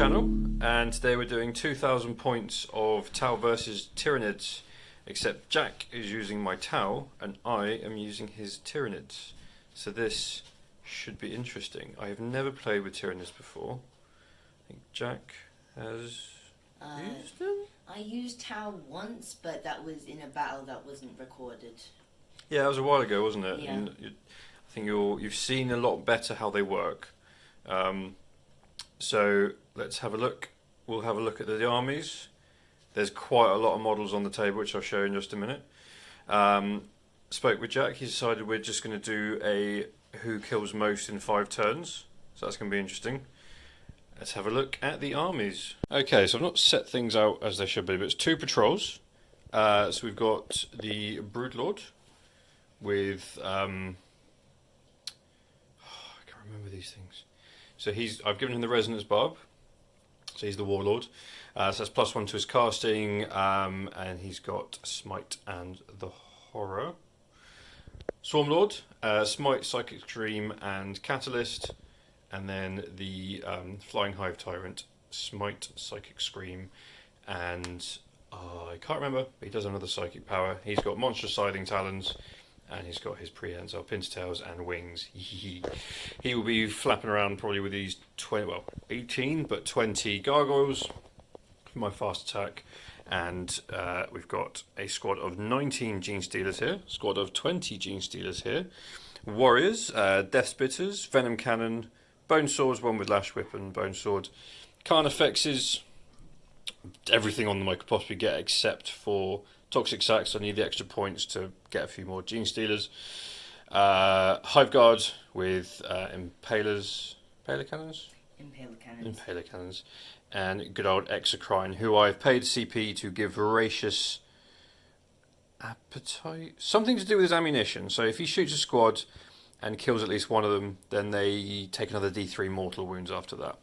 channel, and today we're doing 2,000 points of Tau versus Tyranids, except Jack is using my Tau and I am using his Tyranids. So this should be interesting. I have never played with Tyranids before. I think Jack has used them? I used Tau once, but that was in a battle that wasn't recorded. Yeah, that was a while ago, wasn't it? Yeah. And I think you've seen a lot better how they work. So let's have a look. We'll have a look at the armies. There's quite a lot of models on the table, which I'll show you in just a minute. Spoke with Jack. He decided we're just going to do a who kills most in 5 turns. So that's going to be interesting. Let's have a look at the armies. Okay, so I've not set things out as they should be, but it's 2 patrols. So we've got the Broodlord with I can't remember these things. So I've given him the Resonance Barb, so he's the Warlord. So that's +1 to his casting, and he's got Smite and the Horror. Swarmlord, Smite, Psychic Stream, and Catalyst, and then the Flying Hive Tyrant, Smite, Psychic Scream, and I can't remember, but he does have another psychic power. He's got Monstrous Scything Talons, and he's got his prehensile pintails and wings. He will be flapping around probably with these 18, but 20 gargoyles for my fast attack. And we've got a squad of 19 Gene Stealers here, squad of 20 Gene Stealers here. Warriors, Death Spitters, Venom Cannon, Bone Swords, one with Lash Whip and Bone Sword. Carnifexes, everything on them I could possibly get except for Toxic Sacs. I need the extra points to get a few more Gene Stealers. Hive Guard with Impalers. Impaler Cannons? Impaler Cannons. And good old Exocrine, who I've paid CP to give Voracious Appetite. Something to do with his ammunition. So if he shoots a squad and kills at least one of them, then they take another D3 mortal wounds after that.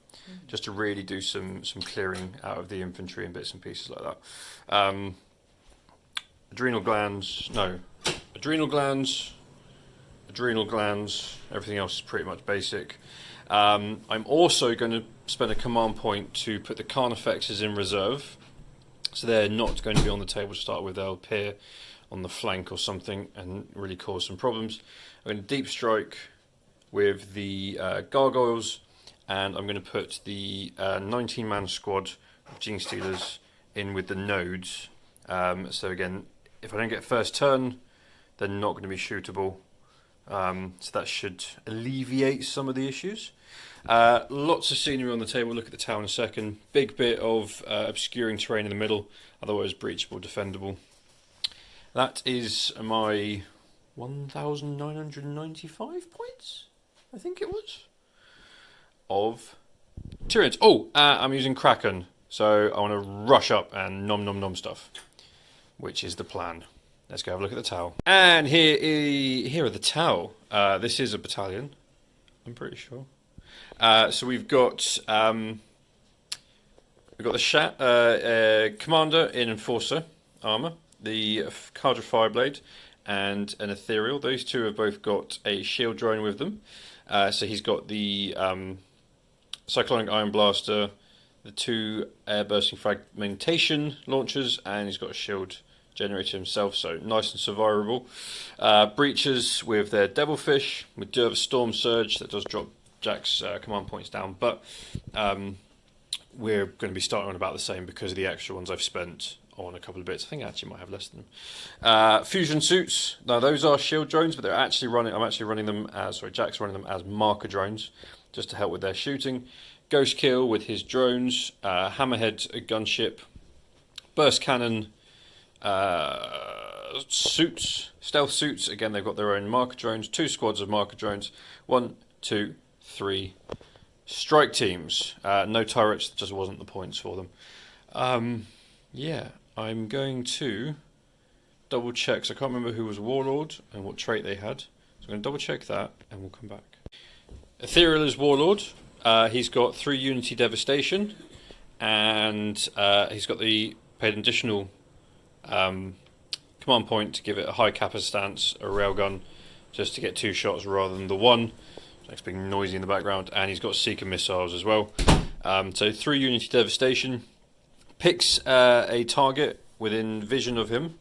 Just to really do some clearing out of the infantry and bits and pieces like that. Adrenal glands, everything else is pretty much basic. I'm also going to spend a command point to put the Carnifexes in reserve, so they're not going to be on the table to start with. They'll appear on the flank or something and really cause some problems. I'm going to deep strike with the gargoyles, and I'm going to put the 19-man squad of Gene Stealers in with the nodes. So again, if I don't get first turn, they're not going to be shootable. So that should alleviate some of the issues. Lots of scenery on the table. Look at the tower in a second. Big bit of obscuring terrain in the middle, otherwise breachable, defendable. That is my 1,995 points, I think it was, of Tyranids. Oh, I'm using Kraken, so I want to rush up and nom stuff, which is the plan. Let's go have a look at the Tau. And here are the Tau. This is a battalion, I'm pretty sure. So we've got the Commander in Enforcer armor, the Cadre Fireblade, and an Ethereal. Those two have both got a shield drone with them. So he's got the Cyclonic Iron Blaster, the 2 air bursting fragmentation launchers, and he's got a shield generator himself, so nice and survivable. Breachers with their Devilfish, with do have a Storm Surge that does drop Jack's command points down, but we're going to be starting on about the same because of the extra ones I've spent on a couple of bits. I think I actually might have less than them. Fusion Suits, now those are shield drones, but I'm actually running them as, Jack's running them as marker drones, just to help with their shooting. Ghost Kill with his drones, Hammerhead gunship, Burst Cannon, suits, stealth suits. Again, they've got their own marker drones. 2 squads of marker drones. 1, 2, 3 strike teams. No turrets, just wasn't the points for them. Yeah, I'm going to double check. So I can't remember who was Warlord and what trait they had. So I'm going to double check that, and we'll come back. Ethereal is Warlord. He's got 3 Unity Devastation, and he's got the paid additional command point to give it a high kappa stance, a railgun, just to get 2 shots rather than the 1. It's being noisy in the background, and he's got Seeker missiles as well. So 3 Unity Devastation. Picks a target within vision of him,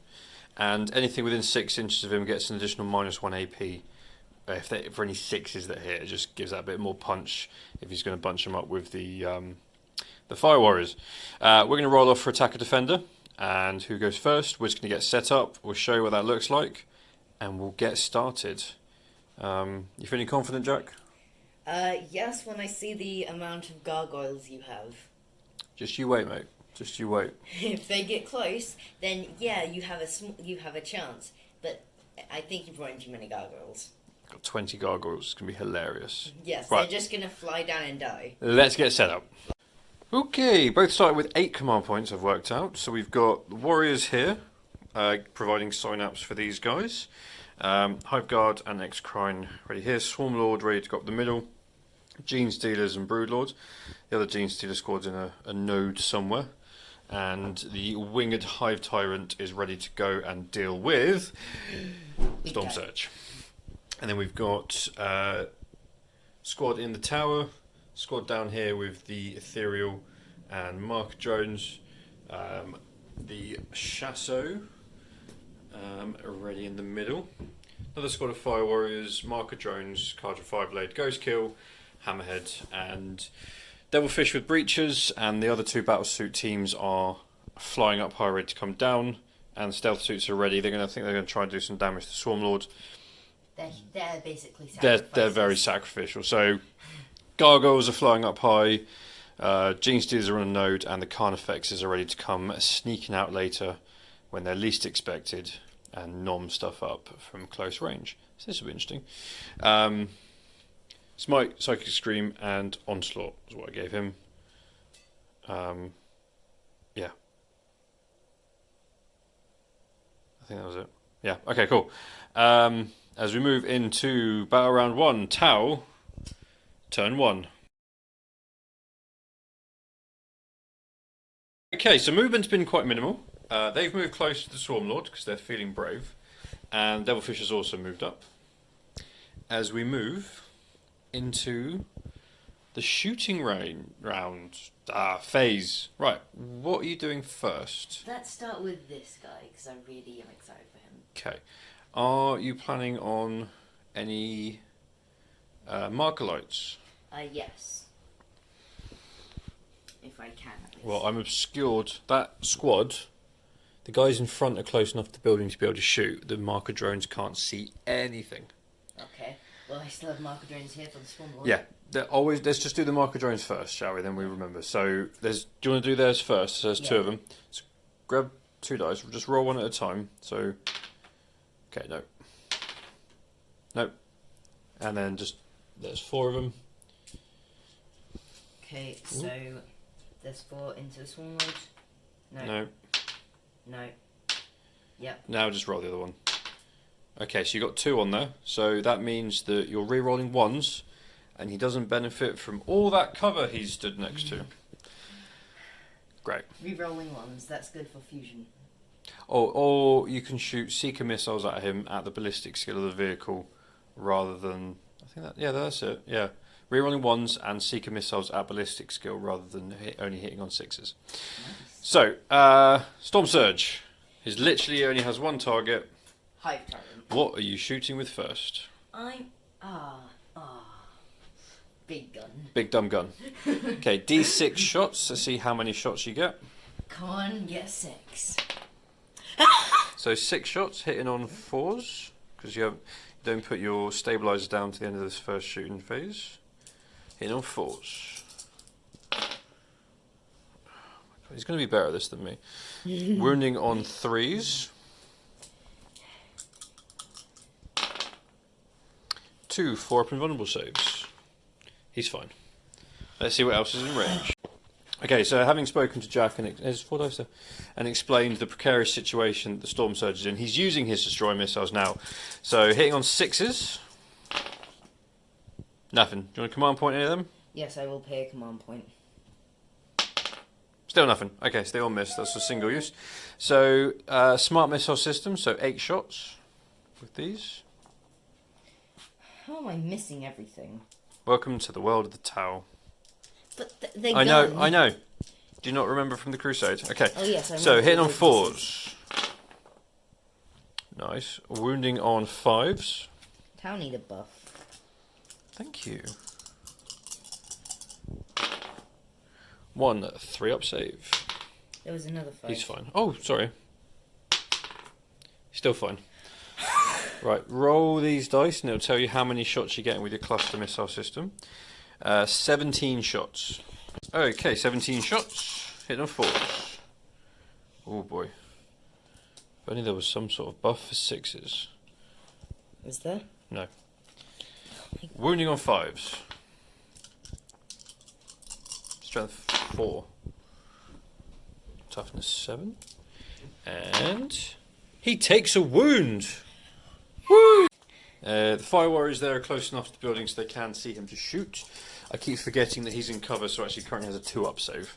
and anything within 6 inches of him gets an additional -1 AP. For any 6s that hit, it just gives that a bit more punch if he's going to bunch him up with the Fire Warriors. We're going to roll off for Attacker Defender, and who goes first? We're just going to get set up, we'll show you what that looks like, and we'll get started. You feeling confident, Jack? Yes, when I see the amount of gargoyles you have. Just you wait, mate. Just you wait. If they get close, then yeah, you have a chance. But I think you brought in too many gargoyles. Got 20 gargoyles. It's going to be hilarious. Yes, right. They're just going to fly down and die. Let's get set up. Okay, both started with 8 command points I've worked out. So we've got the Warriors here, providing synapse for these guys. Hive Guard and X-Crine ready here. Swarm Lord ready to go up the middle. Gene Stealers and Brood Lord. The other Gene Stealer squad's in a node somewhere. And the Winged Hive Tyrant is ready to go and deal with Storm Surge. And then we've got squad in the tower, squad down here with the Ethereal and Mark drones, the Chasseur ready in the middle, another squad of Fire Warriors, Marker drones, Cadre Fireblade, Ghost Kill, Hammerhead and Devilfish with Breachers, and the other 2 battlesuit teams are flying up high ready to come down, and stealth suits are ready. They're going to try and do some damage to Swarm Lord. They're basically sacrifices. They're very sacrificial. So gargoyles are flying up high, Gene Stealers are on a node, and the Carnifexes are ready to come sneaking out later when they're least expected and nom stuff up from close range. So this will be interesting. Smite, Psychic Scream, and Onslaught is what I gave him. Yeah. I think that was it. Yeah, okay, cool. As we move into Battle Round 1, Tau, turn 1. Okay, so movement's been quite minimal. They've moved close to the Swarm Lord because they're feeling brave. And Devilfish has also moved up. As we move into the shooting phase. Right, what are you doing first? Let's start with this guy because I really am excited for him. Okay. Are you planning on any marker lights? Yes. If I can, at least. Well, I'm obscured. That squad, the guys in front are close enough to the building to be able to shoot. The marker drones can't see anything. Okay. Well, I still have marker drones here for the Swarm Lord. Yeah. Let's just do the marker drones first, shall we? Then we remember. So, do you want to do theirs first? So there's 2 of them. So grab 2 dice. We'll just roll one at a time. So, okay, no. Nope. And then there's 4 of them. Okay, so there's 4 into the Swarm Lord. No. No. Yep. Now just roll the other one. Okay, so you got 2 on there. So that means that you're re-rolling 1s, and he doesn't benefit from all that cover he's stood next to. Great. Re-rolling 1s, that's good for fusion. Or you can shoot Seeker missiles at him at the ballistic skill of the vehicle, rather than that's it. Yeah, re-rolling 1s and Seeker missiles at ballistic skill rather than only hitting on 6s. Nice. So Storm Surge, he literally only has 1 target. Hive Tyrant. What are you shooting with first? Big gun. Big dumb gun. Okay, D6 shots. Let's see how many shots you get. Come on, get 6. So 6 shots hitting on 4s because you don't put your stabilizer down to the end of this first shooting phase. Hitting on 4s. He's going to be better at this than me. Wounding on 3s. 2 4-up invulnerable saves. He's fine. Let's see what else is in range. Okay, so having spoken to Jack there's 4 dice there, and explained the precarious situation that the Storm Surge is in, he's using his destroy missiles now. So hitting on 6s. Nothing. Do you want a command point any of them? Yes, I will pay a command point. Still nothing. Okay, so they all missed. That's a single use. So smart missile system. So 8 shots with these. How am I missing everything? Welcome to the world of the Tau. But they're I know, gone. I know. Do you not remember from the Crusade? Okay. Oh yes, I So remember hitting on the 4s. Nice. Wounding on 5s. Tau need a buff. Thank you. 1 3-up save. There was another 5. He's fine. Oh, sorry. Still fine. Right, roll these dice and it'll tell you how many shots you're getting with your cluster missile system. 17 shots. Okay, 17 shots. Hitting on 4s. Oh boy. If only there was some sort of buff for 6s. Is there? No. Wounding on 5s. Strength 4. Toughness 7. And he takes a wound. Woo! The fire warriors there are close enough to the building so they can see him to shoot. I keep forgetting that he's in cover, so actually currently has a 2-up save.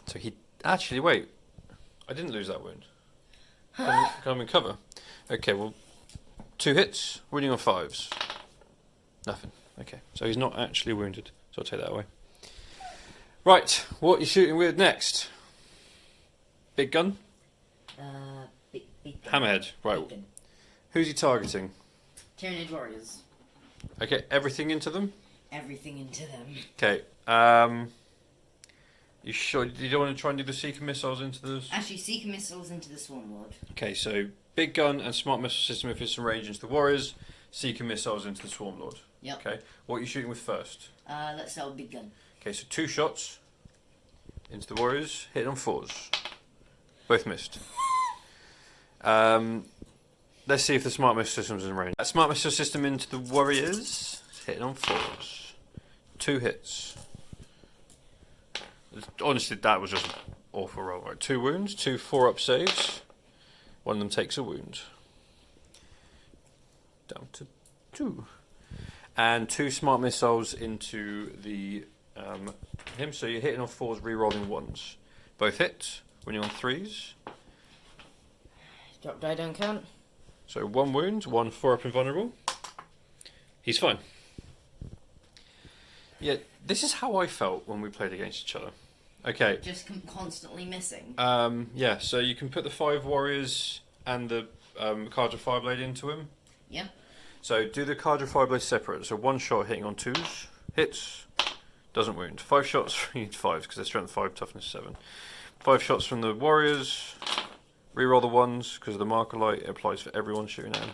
So he actually wait. I didn't lose that wound. I'm in cover. Okay, well, 2 hits, wounding on 5s. Nothing. Okay, so he's not actually wounded. So I'll take that away. Right, what are you shooting with next? Big gun? Big gun. Hammerhead. Right. Big gun. Who's he targeting? Tyranid warriors. Okay, everything into them? Everything into them. Okay, you sure you don't want to try and do the Seeker missiles into the... Actually, Seeker missiles into the Swarm Lord. Okay, so big gun and smart missile system if it's in range into the warriors, Seeker missiles into the Swarm Lord. Yep. Okay, what are you shooting with first? Let's start with big gun. Okay, so 2 shots into the warriors, hit on 4s. Both missed. Let's see if the smart missile system's in range. Smart missile system into the warriors, hitting on 4s. 2 hits. Honestly, that was just an awful roll. Right, 2 wounds, 2 4-up saves. One of them takes a wound. Down to 2. And 2 smart missiles into the him. So you're hitting on 4s, re-rolling 1s. Both hit. When you're on 3s. Drop die don't count. So 1 wound, 1 4-up invulnerable. He's fine. Yeah, this is how I felt when we played against each other. Okay. Just constantly missing. Yeah, so you can put the 5 warriors and the Cadre Fireblade into him. Yeah. So do the Cadre Fireblade separate. So 1 shot hitting on 2s, hits, doesn't wound. 5 shots from each 5s because they're strength 5, toughness 7. 5 shots from the warriors, reroll the 1s because of the marker light, it applies for everyone shooting at him.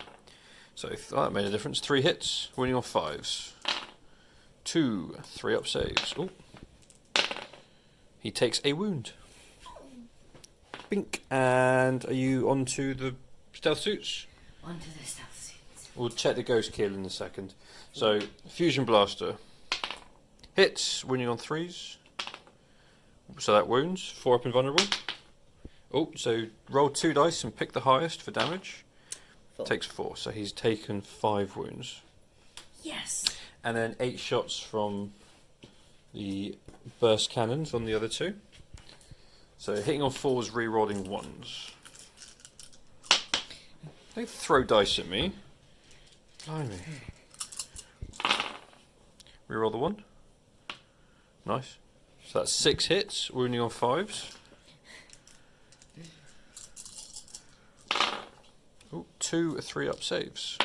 So that made a difference. 3 hits, winning on 5s. 2 3-up saves. Ooh. He takes a wound. Bink. And are you onto the stealth suits? Onto the stealth suits. We'll check the ghost kill in a second. So, fusion blaster. Hits, winning on 3s. So that wounds. 4-up invulnerable. Oh, so roll 2 dice and pick the highest for damage. 4. Takes 4, so he's taken 5 wounds. Yes. And then 8 shots from the burst cannons on the other 2. So hitting on 4s, re-rolling 1s. They throw dice at me. Blimey. Re-roll the 1. Nice. So that's 6 hits, wounding on 5s. Ooh, 2 3-up saves.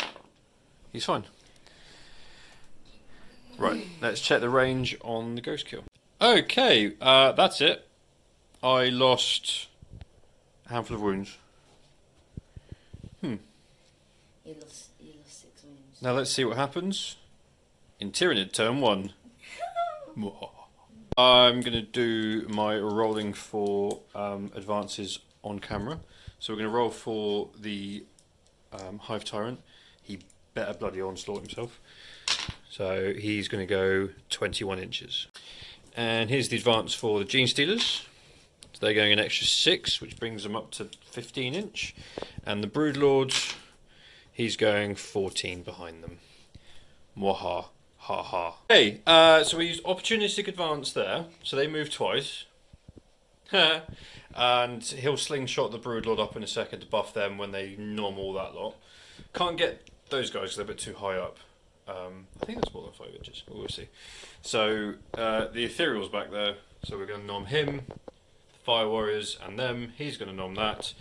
He's fine. Right, let's check the range on the ghost kill. Okay, that's it. I lost a handful of wounds. You lost 6 wounds. Now let's see what happens in Tyranid turn 1. I'm going to do my rolling for advances on camera. So we're going to roll for the Hive Tyrant. He better bloody onslaught himself. So he's going to go 21 inches. And here's the advance for the Gene Stealers. So they're going an extra 6, which brings them up to 15 inch. And the Broodlord, he's going 14 behind them. Mwaha. Ha ha. Okay, so we used opportunistic advance there. So they move twice. And he'll slingshot the Broodlord up in a second to buff them when they normal that lot. Can't get those guys because they're a bit too high up. I think that's more than 5 inches, but we'll see. So the Ethereal's back there, so we're going to nom him, Fire Warriors and them. He's going to nom that.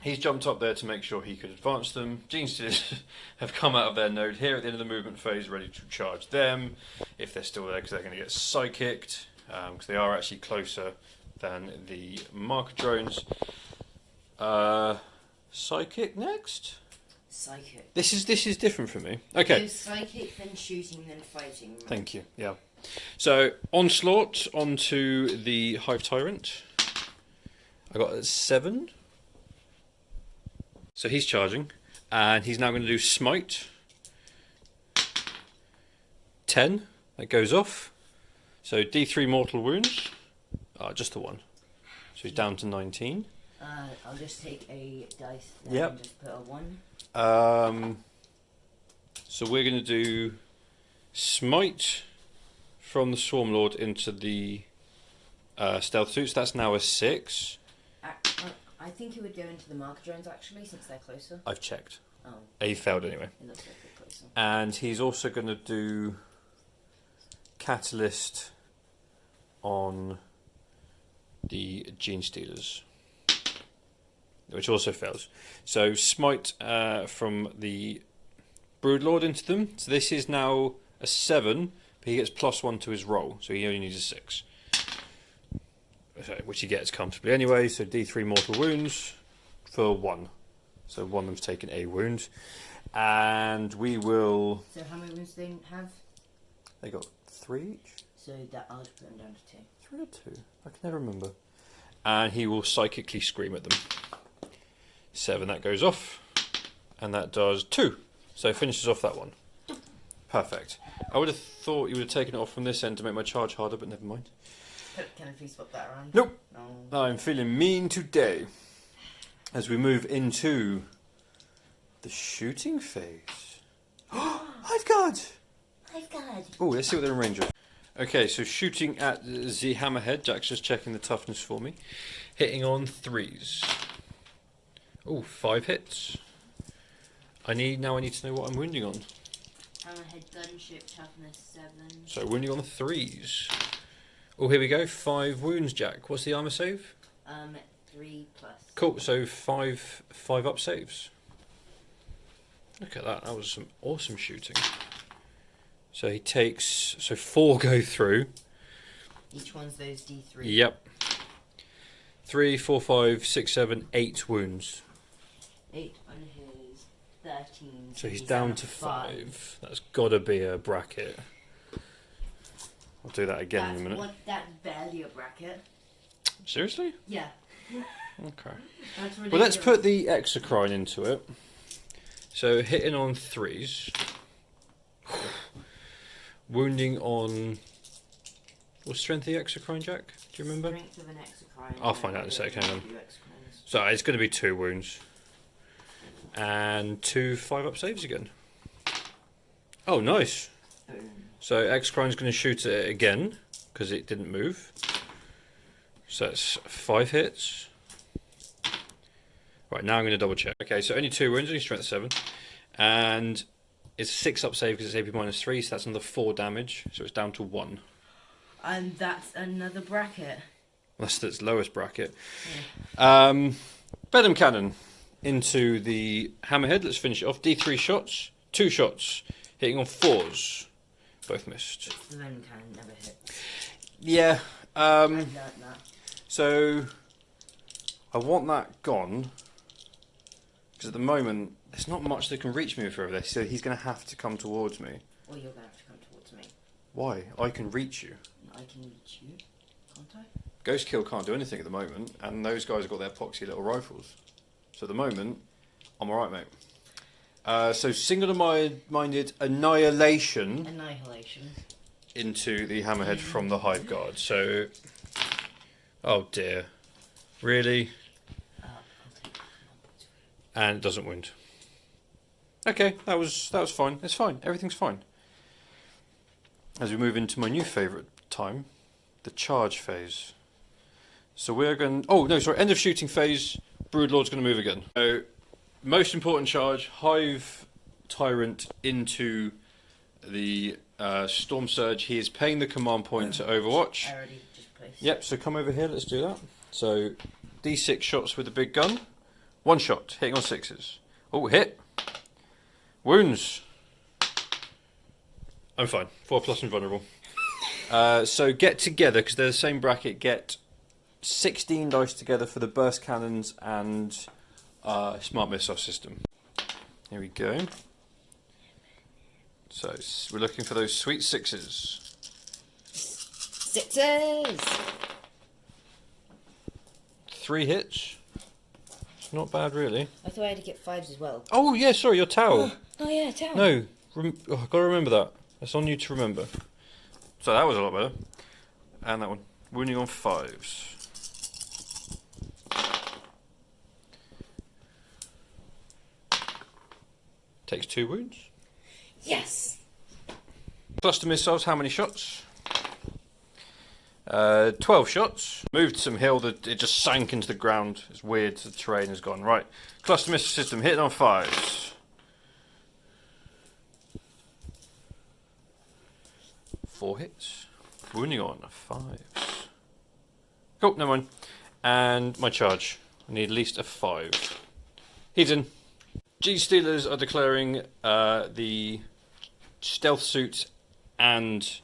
He's jumped up there to make sure he could advance them. Gene Stealers have come out of their node here at the end of the movement phase, ready to charge them, if they're still there, because they're going to get psychicked, because they are actually closer than the marker drones. Psychic next? Psychic. This is different for me. Okay. So psychic, then shooting, then fighting. Right? Thank you. Yeah. So onslaught onto the Hive Tyrant. I got a 7. So he's charging, and he's now going to do smite. 10. That goes off. So D3 mortal wounds. Just the one. So he's down to 19. I'll just take a dice there Yep. and just put a 1. So we're going to do smite from the Swarm Lord into the stealth suits. That's now a 6. I think it would go into the marker drones actually, since they're closer. I've checked. Oh. He failed anyway. It looks like they're closer. And he's also going to do catalyst on the Gene Stealers, which also fails. So smite from the Broodlord into them. So this is now a 7, but he gets +1 to his roll, so he only needs a 6. So, which he gets comfortably anyway. So D3 mortal wounds for 1. So one of them's taken a wound. And we will... So how many wounds do they have? They got 3 each? So that I'll just put them down to 2. 3 or 2? I can never remember. And he will psychically scream at them. 7, that goes off. And that does 2. So it finishes off that one. Perfect. I would have thought you would have taken it off from this end to make my charge harder, but never mind. Can I please swap that around? Nope. No. I'm feeling mean today. As we move into the shooting phase. Hive Guard! Hive Guard! Oh, let's see what they're in range of. Okay, so shooting at the hammerhead. Jack's just checking the toughness for me. Hitting on 3s. Oh, 5 hits. I need to know what I'm wounding on. Hammerhead gunship toughness 7. So wounding on the 3s. Oh, here we go. 5 wounds, Jack. What's the armor save? 3 plus. Cool. So 5 up saves. Look at that. That was some awesome shooting. So he takes... So 4 go through. Each one's those D3. Yep. 3, 4, 5, 6, 7, 8 wounds. 8 on his 13. So he's down to 5. That's got to be a bracket. I'll do that again in a minute. That's barely a bracket. Seriously? Yeah. Okay. That's ridiculous. Well, let's put the exocrine into it. So hitting on 3s. Wounding on... What's strength of the exocrine, Jack? Do you remember? Strength of an exocrine. I'll find out in a sec, hang on. So it's going to be 2 wounds. And 2 5-up saves again. Oh, nice. Boom. So exocrine's going to shoot it again, because it didn't move. So it's 5 hits. Right, now I'm going to double check. Okay, so only 2 wounds, only strength 7. And it's a 6-up save because it's AP -3, so that's another 4 damage. So it's down to 1. And that's another bracket. That's its lowest bracket. Yeah. Bedlam Cannon into the hammerhead. Let's finish it off. D3 shots. 2 shots. Hitting on 4s. Both missed. The venom cannon never hits. Yeah. I've learnt that. So I want that gone. Because at the moment, there's not much that can reach me with over there. So he's going to have to come towards me. Or you're going to have to come towards me. Why? I can reach you. I can reach you, can't I? Ghost Kill can't do anything at the moment. And those guys have got their poxy little rifles. So at the moment, I'm alright, mate. So single-minded annihilation into the hammerhead from the Hive Guard. So, oh dear, really? And it doesn't wound. Okay, that was fine. It's fine. Everything's fine. As we move into my new favourite time, the charge phase. So we're going. Oh no, sorry. End of shooting phase. Broodlord's going to move again. So, most important charge: Hive Tyrant into the Storm Surge. He is paying the command point to Overwatch. I already just placed. Yep, so come over here, let's do that. So, D6 shots with the big gun. 1 shot, hitting on 6s. Oh, hit. Wounds. I'm fine. 4+ invulnerable. So get together, because they're the same bracket, get 16 dice together for the burst cannons and smart missile system. Here we go. So we're looking for those sweet 6s. 6s! 3 hits. It's not bad, really. I thought I had to get 5s as well. Oh, yeah, sorry, your Tau. Oh yeah, Tau. No, I've got to remember that. That's on you to remember. So that was a lot better. And that one. Wounding on 5s. Takes 2 wounds. Yes! Cluster missiles, how many shots? 12 shots. Moved some hill that it just sank into the ground. It's weird, the terrain has gone. Right. Cluster missile system hitting on 5s. 4 hits. Wounding on 5s. Cool, never mind. And my charge. I need at least a 5. He's in. G-Stealers are declaring the stealth suits and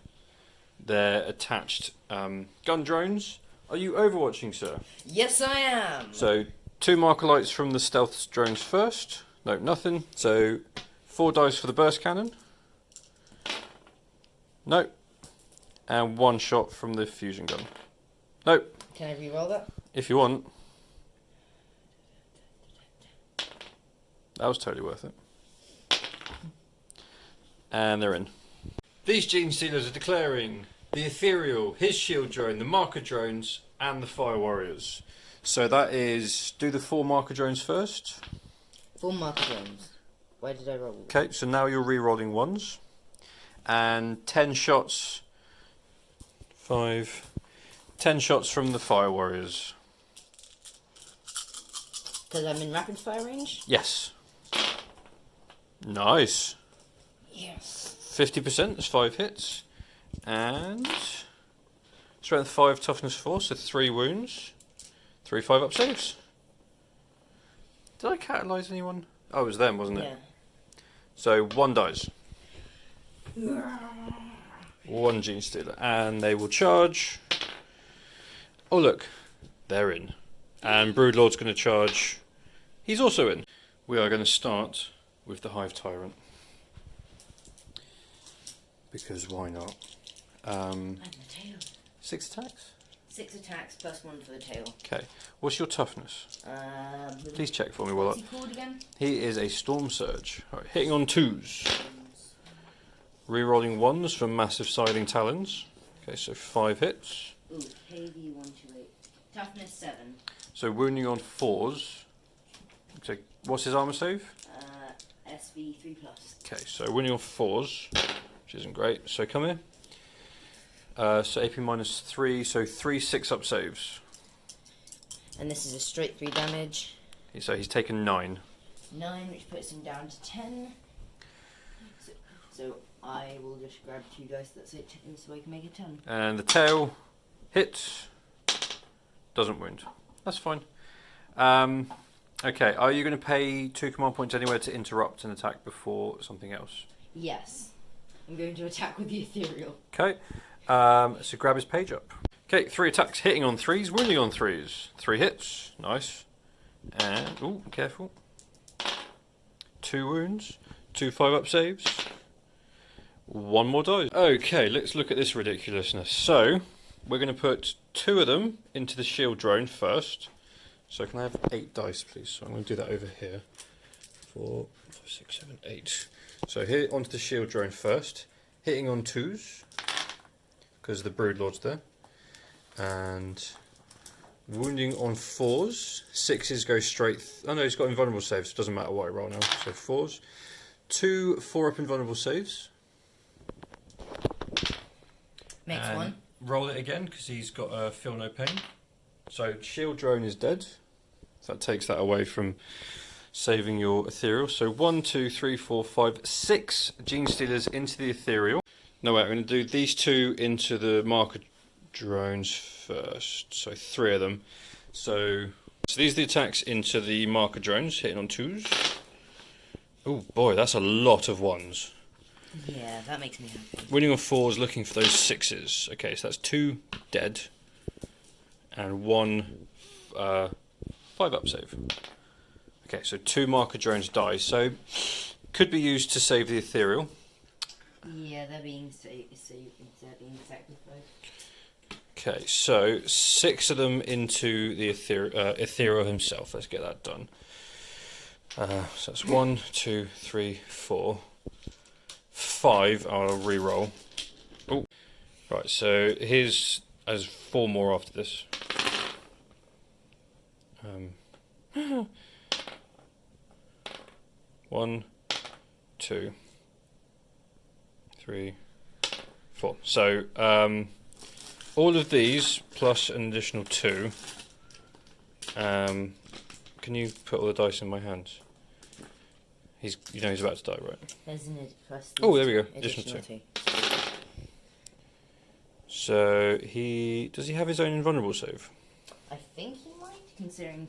their attached gun drones. Are you overwatching, sir? Yes, I am! So, 2 marker lights from the stealth drones first. No, nothing. So, 4 dice for the burst cannon. No. And 1 shot from the fusion gun. No. Can I re-roll that? If you want. That was totally worth it. And they're in. These Gene Stealers are declaring the Ethereal, his shield drone, the marker drones, and the fire warriors. So that is, do the 4 marker drones first. 4 marker drones. Why did I roll? Okay, so now you're re-rolling 1s. And 10 shots. 5. 10 shots from the fire warriors. Because I'm in rapid fire range? Yes. Nice. Yes. 50%, that's 5 hits. And strength 5, toughness 4, so 3 wounds. 3 5-up saves. Did I catalyse anyone? Oh, it was them, wasn't it? Yeah. So 1 dies. 1 Gene Stealer. And they will charge. Oh, look. They're in. And Broodlord's going to charge. He's also in. We are going to start with the Hive Tyrant. Because why not? And the tail. 6 attacks? 6 attacks plus 1 for the tail. Okay. What's your toughness? Please check for me. What's he called again? He is a Storm Surge. Right, hitting on 2s. Rerolling 1s for massive siding talons. Okay, so 5 hits. Ooh, KV 128. Toughness 7. So wounding on 4s. So what's his armor save? SV 3+. Okay, so wounding on 4s, which isn't great. So come here. So AP -3, so 3 6-up saves. And this is a straight 3 damage. So he's taken 9. 9, which puts him down to 10. So I will just grab 2 dice, that's it, and so I can make a 10. And the tail hits, doesn't wound. That's fine. Okay, are you going to pay 2 command points anywhere to interrupt an attack before something else? Yes. I'm going to attack with the ethereal. Okay, so grab his page up. Okay, 3 attacks, hitting on 3s, wounding on 3s. 3 hits, nice. And, ooh, careful. 2 wounds, 2 5-up saves. 1 more die. Okay, let's look at this ridiculousness. So, we're going to put 2 of them into the shield drone first. So can I have 8 dice, please? So I'm going to do that over here. 4, 5, 6, 7, 8. So here onto the shield drone first. Hitting on 2s, because the Broodlord's there. And wounding on 4s. 6s go straight... oh no, he's got invulnerable saves, so it doesn't matter what I roll now. So 4s. 2 4-up invulnerable saves. Next one. Roll it again, because he's got feel no pain. So shield drone is dead. So that takes that away from saving your ethereal. So 1, 2, 3, 4, 5, 6 Gene Stealers into the ethereal. No, wait, I'm going to do these 2 into the marker drones first. So 3 of them. So these are the attacks into the marker drones, hitting on 2s. Oh boy, that's a lot of 1s. Yeah, that makes me happy. Winning on 4s, looking for those 6s. Okay, so that's 2 dead. And 1 5-up save. Okay, so 2 marker drones die. So, could be used to save the ethereal. Yeah, they're being sacrificed. Okay, so 6 of them into the ethereal himself. Let's get that done. So that's 1, 2, 3, 4, 5. I'll re-roll. Oh, right. So here's 4 more after this. 1, 2, 3, 4. So all of these plus an additional 2. Can you put all the dice in my hands? He's about to die, right? Isn't it plus Oh, there we go. Additional 2. So does he have his own invulnerable save? I think he might, considering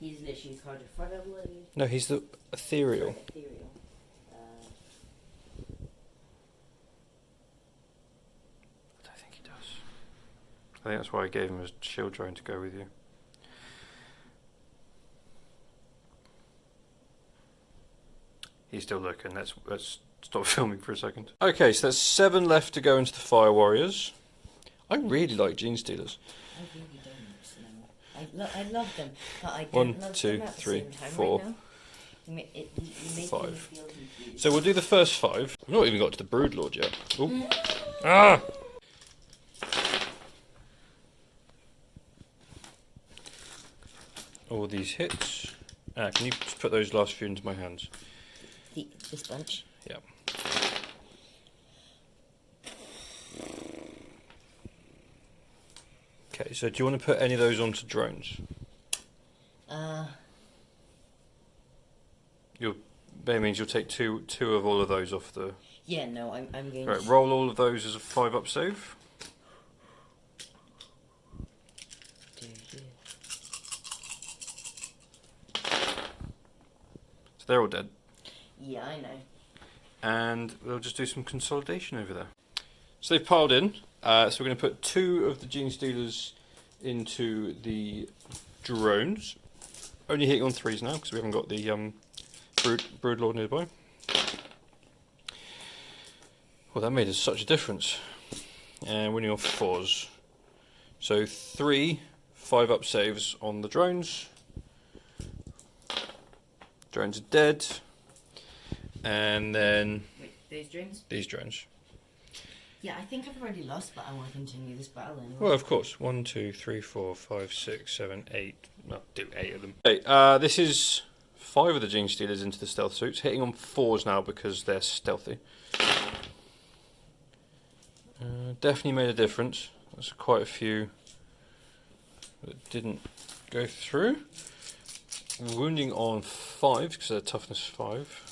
he's literally card of fire bloody. No, he's the ethereal. Ethereal. I don't think he does. I think that's why I gave him a shield drone to go with you. He's still looking. Let's stop filming for a second. Okay, so there's 7 left to go into the Fire Warriors. I really like Gene Stealers. I really don't. I love them, but I don't 1, love 2, them at the 3, same time 4, right now. You make 5. me feel confused. So we'll do the first 5. We've not even got to the Broodlord yet. Ooh. Ah! All these hits. Can you just put those last few into my hands? This bunch? Yeah. Okay, so do you want to put any of those onto drones? That means you'll take two of all of those off the... Yeah, no, I'm going Right, to... roll all of those as a 5-up save. So they're all dead. Yeah, I know. And we'll just do some consolidation over there. So they've piled in. So we're going to put 2 of the Gene Stealers into the drones. Only hitting on 3s now because we haven't got the Broodlord nearby. Well, that made us such a difference. And winning off 4s. So 3 5-up saves on the drones. Drones are dead. And then... Wait, those drones? These drones. Yeah, I think I've already lost, but I want to continue this battle anyway. Well, of course. 1, 2, 3, 4, 5, 6, 7, 8. Well, do 8 of them. Okay, this is 5 of the Gene Stealers into the stealth suits. Hitting on 4s now because they're stealthy. Definitely made a difference. There's quite a few that didn't go through. Wounding on 5 because they're toughness 5.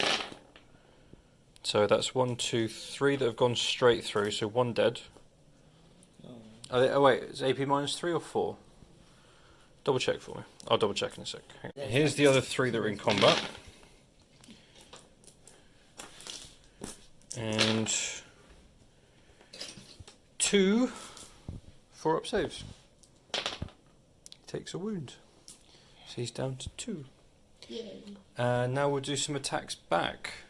So that's 1, 2, 3 that have gone straight through. So 1 dead. Oh wait, is AP -3 or 4? Double check for me. I'll double check in a sec. Here's the other 3 that are in combat. And 2 4-up saves. He takes a wound. So he's down to 2. Yay. Now we'll do some attacks back.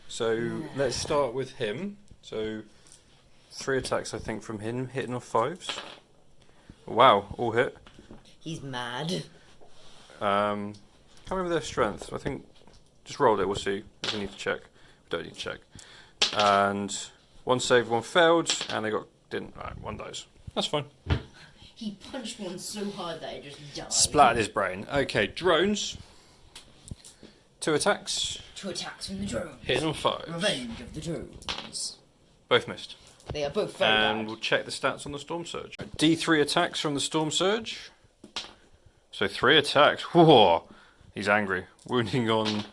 So let's start with him. So 3 attacks I think from him, hitting off 5s. Wow, all hit. He's mad. Can't remember their strength. I think just rolled it. We'll see. We need to check. We don't need to check. And 1 saved, 1 failed, and they didn't. Right, 1 dies. That's fine. He punched one so hard that it just died. Splattered his brain. Okay, drones. 2 attacks. 2 attacks from the drones. Hitting on 5. Revenge of the drones. Both missed. They are both very And bad. we'll check the stats on the Storm Surge. D3 attacks from the Storm Surge. So 3 attacks. Whoa! He's angry. Wounding on...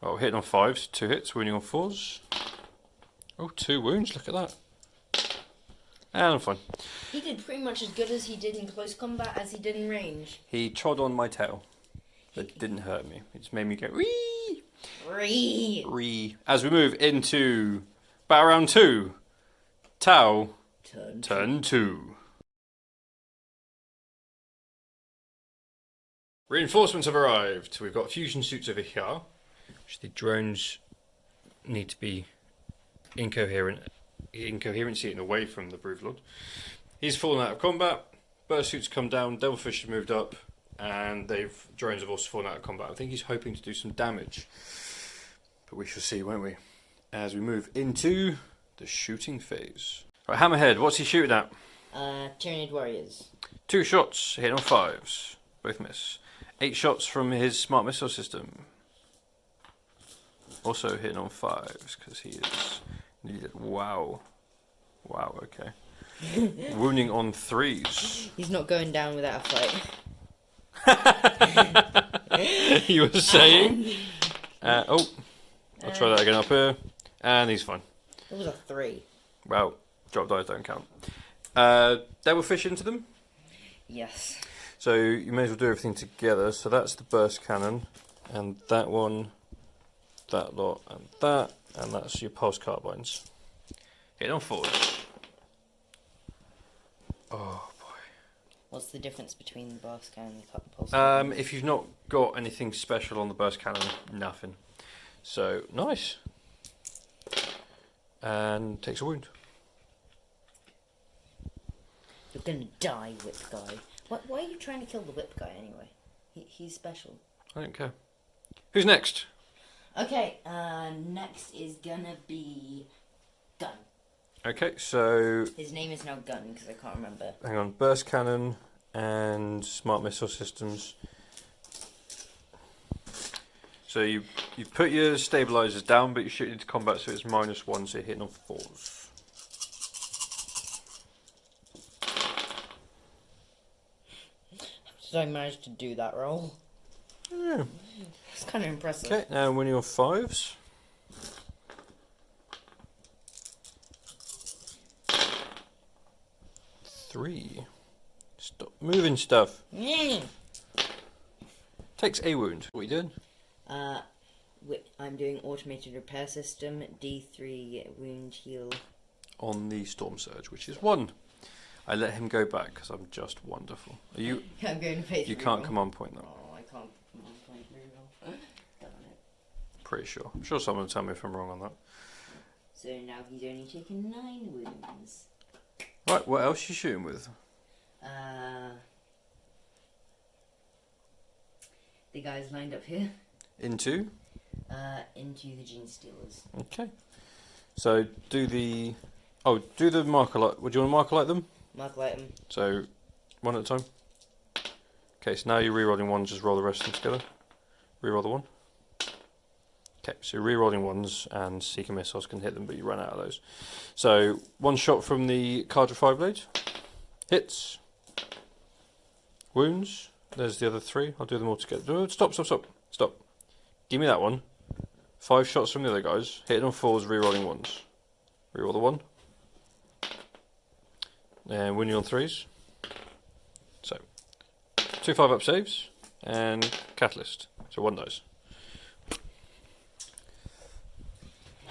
Oh, hitting on 5s. 2 hits. Wounding on 4s. Oh, 2 wounds. Look at that. And I'm fine. He did pretty much as good as he did in close combat as he did in range. He trod on my tail. But didn't hurt me. It just made me go... Wee! Wee! As we move into battle round 2. Tau. Turn 2. Reinforcements have arrived. We've got fusion suits over here, which the drones need to be incoherency and away from the Broodlord. He's fallen out of combat. Burst suits come down. Devilfish have moved up, and drones have also fallen out of combat. I think he's hoping to do some damage, but we shall see, won't we? As we move into the shooting phase. Right, Hammerhead. What's he shooting at? Tyranid warriors. 2 shots. Hit on 5s. Both miss. 8 shots from his smart missile system. Also hitting on 5s because he is needed. Wow. Wow, okay. Wounding on 3s. He's not going down without a fight. You were saying? I'll try that again up here. And he's fine. It was a 3. Well, drop dice don't count. Devilfish into them? Yes. So you may as well do everything together. So that's the burst cannon, and that one, that lot, and that's your pulse carbines. Hit on 4s. Oh boy. What's the difference between the burst cannon and the pulse cannon? If you've not got anything special on the burst cannon, nothing. So nice. And takes a wound. You're gonna die, whip guy. Why are you trying to kill the whip guy anyway? He's special. I don't care. Who's next? Okay, next is gonna be Gun. Okay, so... His name is now Gun, because I can't remember. Hang on, burst cannon and smart missile systems. So you put your stabilizers down, but you shoot into combat, so it's -1, so you're hitting on 4s. Did I manage to do that roll? Yeah. It's kind of impressive. Okay, now when you're 5s. Three. Stop moving stuff. Takes a wound. What are you doing? I'm doing automated repair system, D3 wound heal. On the Storm Surge, which is 1. I let him go back because I'm just wonderful. Are you? I'm going to pay. You can't come on point though. Oh, I can't come on point reroll. Darn it. Pretty sure. I'm sure someone will tell me if I'm wrong on that. So now he's only taken 9 wounds. Right, what else are you shooting with? The guys lined up here. Into? Into the Gene Stealers. Okay. So do the marker light. Would you want to marker light them? Mark light them. So, one at a time. Okay, so now you're re-rolling 1s, just roll the rest of them together. Re-roll the 1. Okay, so you're re-rolling 1s and Seeker missiles can hit them, but you run out of those. So, 1 shot from the Cadre Fire Blade. Hits. Wounds. There's the other 3. I'll do them all together. No, stop. Give me that one. 5 shots from the other guys. Hitting on 4s, re-rolling 1s. Re-roll the 1. And winning on 3s. So, 2 5-up saves and Catalyst. So 1 dice.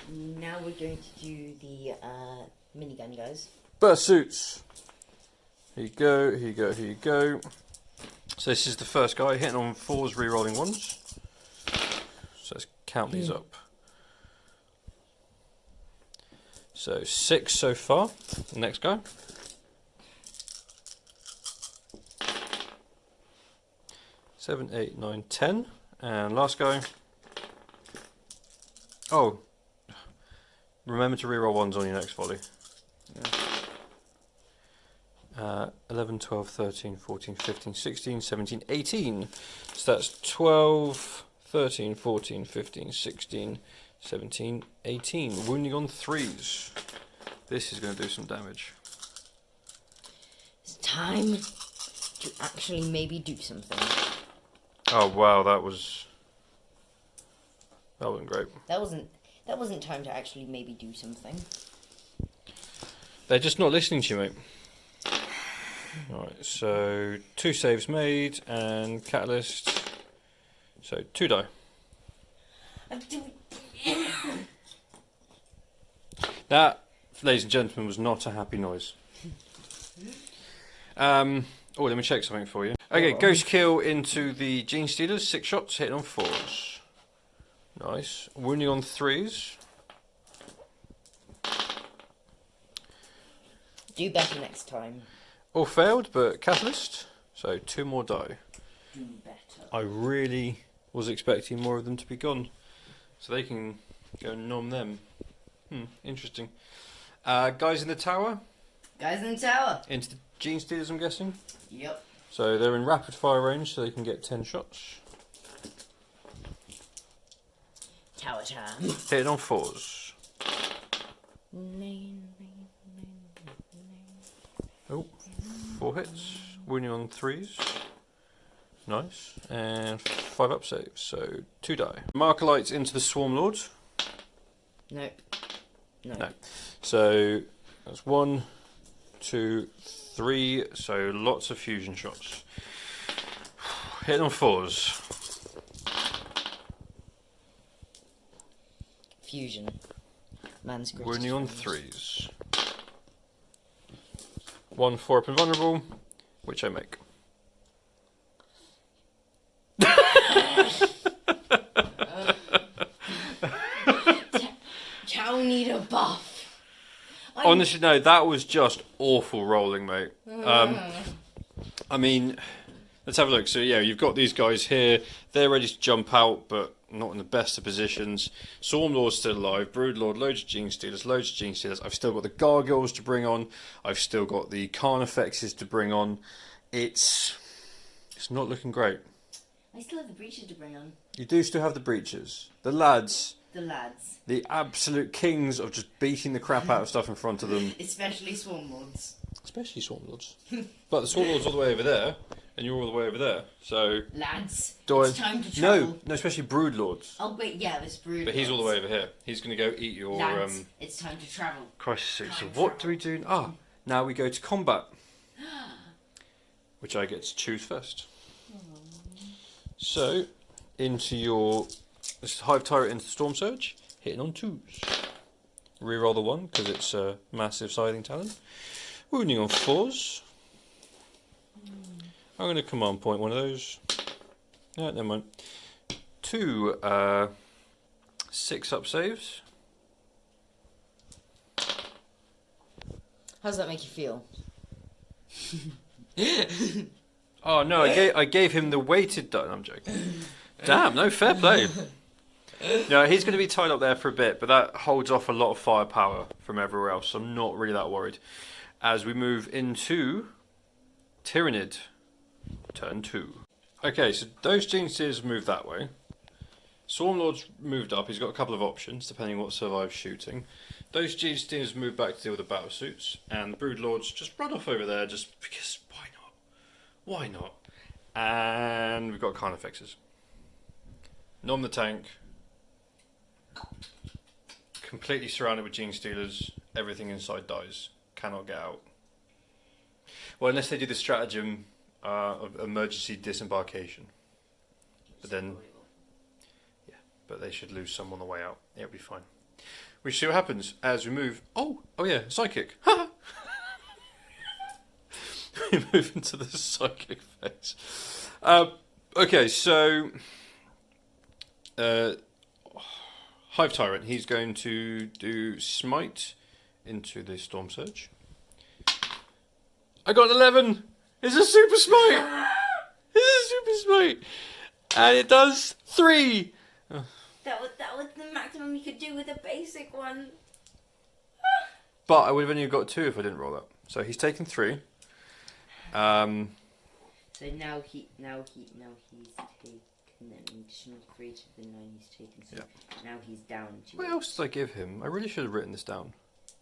Now we're going to do the minigun guys. Burst suits. Here you go. So this is the first guy hitting on 4s, re-rolling 1s. So let's count these up. So 6 so far. The next guy. 7, 8, 9, 10. And last guy. Oh. Remember to reroll 1s on your next volley. 11, 12, 13, 14, 15, 16, 17, 18. So that's 12, 13, 14, 15, 16, 17, 18. Wounding on 3s. This is going to do some damage. It's time to actually maybe do something. Oh wow, that wasn't great. That wasn't time to actually maybe do something. They're just not listening to you, mate. Alright, so 2 saves made and catalyst. So 2 die. That, ladies and gentlemen, was not a happy noise. Oh, let me check something for you. Okay, Ghost Kill into the Gene Stealers, 6 shots, hitting on 4s. Nice. Wounding on 3s. Do better next time. All failed, but catalyst. So 2 more die. Do better. I really was expecting more of them to be gone, so they can go and nom them. Interesting. Guys in the tower. Guys in the tower. Into the Gene Stealers, I'm guessing. Yep. So they're in rapid fire range, so they can get 10 shots. Tower time. Hitting on 4s. Oh, 4 hits. Wounding on 3s. Nice. And 5 up saves, so 2 die. Marker lights into the Swarm Lord. Nope. No. So that's 1, 2, 3. So lots of fusion shots. Hitting on 4s. Fusion. Man's greatest Wounding on friend. 3s. 1 4 up and vulnerable, which I make. Tau need a buff. Honestly, no, that was just awful rolling, mate. I mean, let's have a look. So yeah, you've got these guys here. They're ready to jump out, but not in the best of positions. Swarm Lord's still alive. Brood Lord, loads of Gene Stealers, loads of Gene Stealers. I've still got the Gargoyles to bring on. I've still got the Carnifexes to bring on. It's not looking great. I still have the breaches to bring on. You do still have the breaches. The lads. The lads. The absolute kings of just beating the crap out of stuff in front of them. Especially Swarm Lords. Especially Swarm Lords. But the Swarm Lord's all the way over there, and you're all the way over there. So Lads, it's time to travel. No, especially Brood Lords. Oh wait, yeah, it's Brood. But he's all the way over here. He's going to go eat your... Lads, it's time to travel. Crisis 6. So Time what travel. do we do? Now we go to combat. Which I get to choose first. So, into your... This Hive Tyrant into Storm Surge. Hitting on 2s. Reroll the 1, because it's a massive Scything Talon. Wounding on 4s. I'm going to command point one of those. No, never mind. 2 6 up saves. How does that make you feel? Oh no, I gave him the weighted die. I'm joking. Damn, no, fair play. No, he's going to be tied up there for a bit, but that holds off a lot of firepower from everywhere else, so I'm not really that worried. As we move into Tyranid, turn 2. Okay, so those Gene Stealers moved that way. Swarm Lord's moved up, he's got a couple of options, depending on what survives shooting. Those Gene Stealers moved back to deal with the battle suits, and the Brood Lords just run off over there, just because, why not? Why not? And we've got Carnifexes. Nom the tank. Completely surrounded with Gene Stealers. Everything inside dies. Cannot get out. Well, unless they do the stratagem of emergency disembarkation. But then, yeah, but they should lose some on the way out. It'll be fine. We see what happens as we move. Oh yeah, psychic. We move into the psychic phase. Okay, so Hive Tyrant, he's going to do Smite into the Storm Surge. I got an 11! It's a Super Smite! It's a Super Smite! And it does 3! That was the maximum you could do with a basic one. But I would have only got 2 if I didn't roll that. So he's taken 3. So now he's taken an additional 3 to the 9 he's taken. So now he's down to... What else did I give him? I really should have written this down.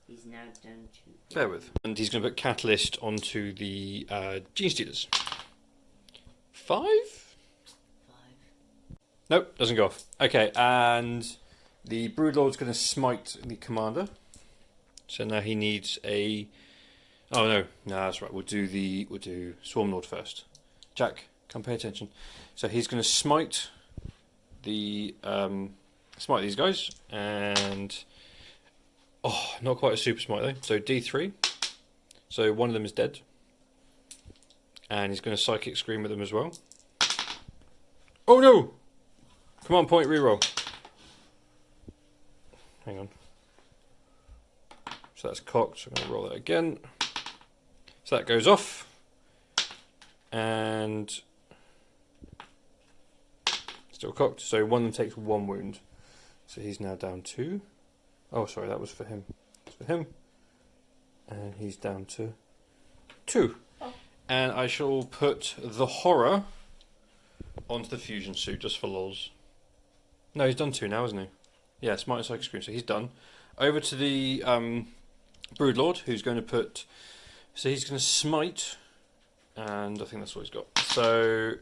He's now down to... Bear with. And he's going to put Catalyst onto the Gene Stealers. 5? Nope, doesn't go off. Okay, and the Broodlord's going to smite the commander. So now he needs a. Oh no, that's right. We'll do Swarmlord first. Jack, come pay attention. So he's going to smite these guys, and not quite a super smite though. So D3. So one of them is dead, and he's going to psychic scream at them as well. Oh no! Command point reroll. Hang on. So that's cocked. So I'm going to roll that again. So that goes off, and still cocked. So one of them takes 1 wound. So he's now down 2. Oh, sorry, that was for him. It's for him, and he's down to 2. Oh. And I shall put the horror onto the fusion suit just for lols. No, he's done 2 now, isn't he? Yeah, smite and psychic scream. So he's done. Over to the Broodlord, who's going to put. So he's going to smite, and I think that's what he's got. So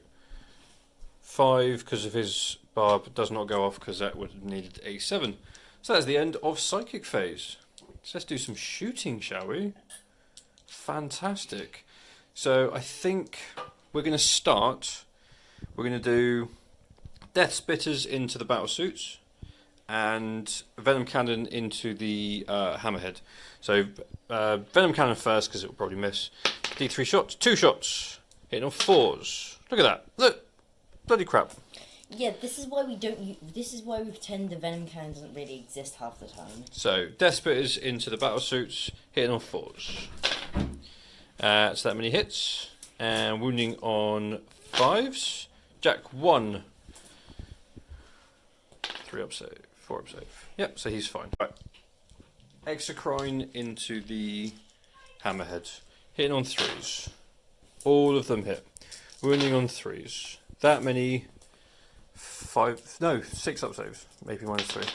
5 because of his barb does not go off because that would have needed a 7. So that's the end of psychic phase. So let's do some shooting, shall we? Fantastic. So I think we're going to start. We're going to do Death Spitters into the battle suits, and Venom Cannon into the Hammerhead. So Venom Cannon first because it will probably miss. D3 shots, 2 shots, hitting on 4s. Look at that! Look, bloody crap. Yeah, this is why we don't. This is why we pretend the Venom Cannon doesn't really exist half the time. So Death Spitters into the battle suits, hitting on 4s. So that many hits, and wounding on 5s. Jack 1. 3 up save, 4 up save. Yep, so he's fine. Right. Exocrine into the Hammerhead. Hitting on 3s. All of them hit. Wounding on 3s. That many. 6 up saves. Maybe -3.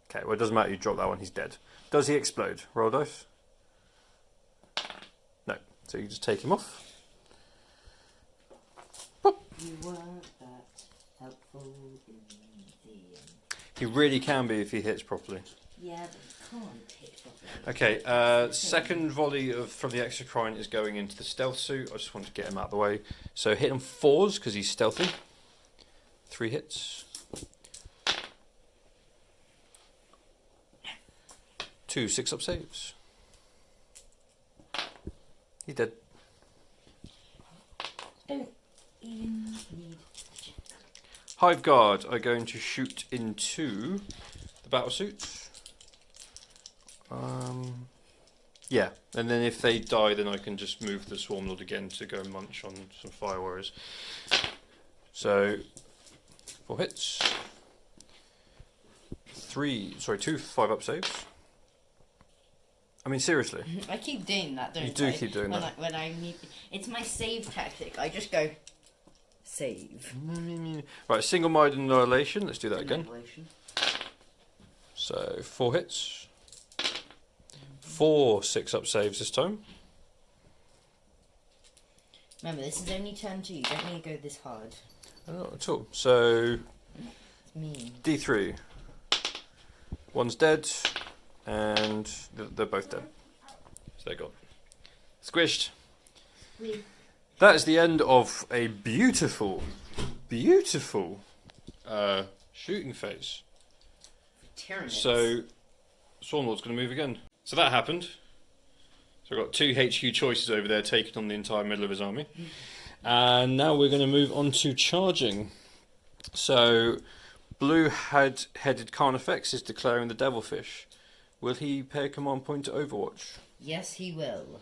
Okay, well it doesn't matter, you drop that one, he's dead. Does he explode? Roll dice. No. So you just take him off. Boop. You weren't that helpful in the He really can be if he hits properly. Yeah, but he can't hit properly. Okay, second volley from the Exocrine is going into the stealth suit. I just want to get him out of the way. So hit on 4s because he's stealthy. 3 hits. 2 6 up saves. He's dead. Don't even need. Hive Guard are going to shoot into the battle suits. Yeah, and then if they die, then I can just move the Swarmlord again to go munch on some Fire Warriors. So 4 hits. 2 5 up saves. I mean, seriously. I keep doing that, don't I? You do keep doing that. When I need, it's my save tactic. I just go save. Right, single-minded annihilation. Let's do that again. Annihilation. So 4 hits. 4 6 up saves this time. Remember, this is only turn 2. You don't need to go this hard. Not at all. So It's mean. D3. One's dead, and they're both dead. So they're gone. Squished. That is the end of a beautiful, beautiful shooting phase. Tyranids. So Swarmlord's going to move again. So that happened. So we've got 2 HQ choices over there taking on the entire middle of his army. And now we're going to move on to charging. So blue-headed Carnifex is declaring the Devilfish. Will he pay a command point to Overwatch? Yes, he will.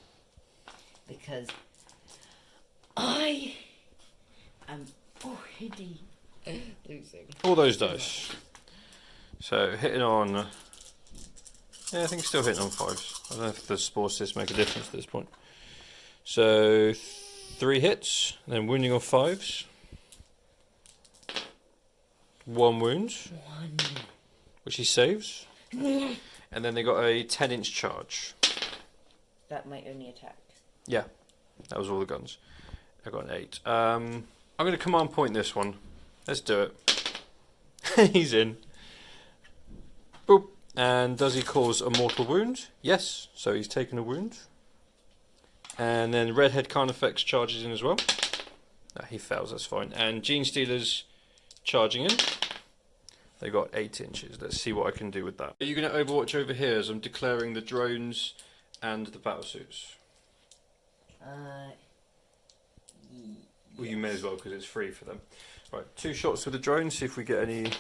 Because I am already losing. All those dice. So hitting on. Yeah, I think he's still hitting on 5s. I don't know if the Spore Cysts make a difference at this point. So 3 hits, then wounding on 5s. 1 wound. 1. Which he saves. And then they got a 10-inch charge. That might only attack. Yeah, that was all the guns. I got an 8. I'm going to command point this one. Let's do it. He's in. Boop. And does he cause a mortal wound? Yes. So he's taken a wound. And then Redhead Carnifex charges in as well. No, he fails, that's fine. And Gene Stealers charging in. They got 8 inches. Let's see what I can do with that. Are you going to Overwatch over here as I'm declaring the drones and the battlesuits? Well, you may as well because it's free for them. Right, 2 shots with the drone, see if we get any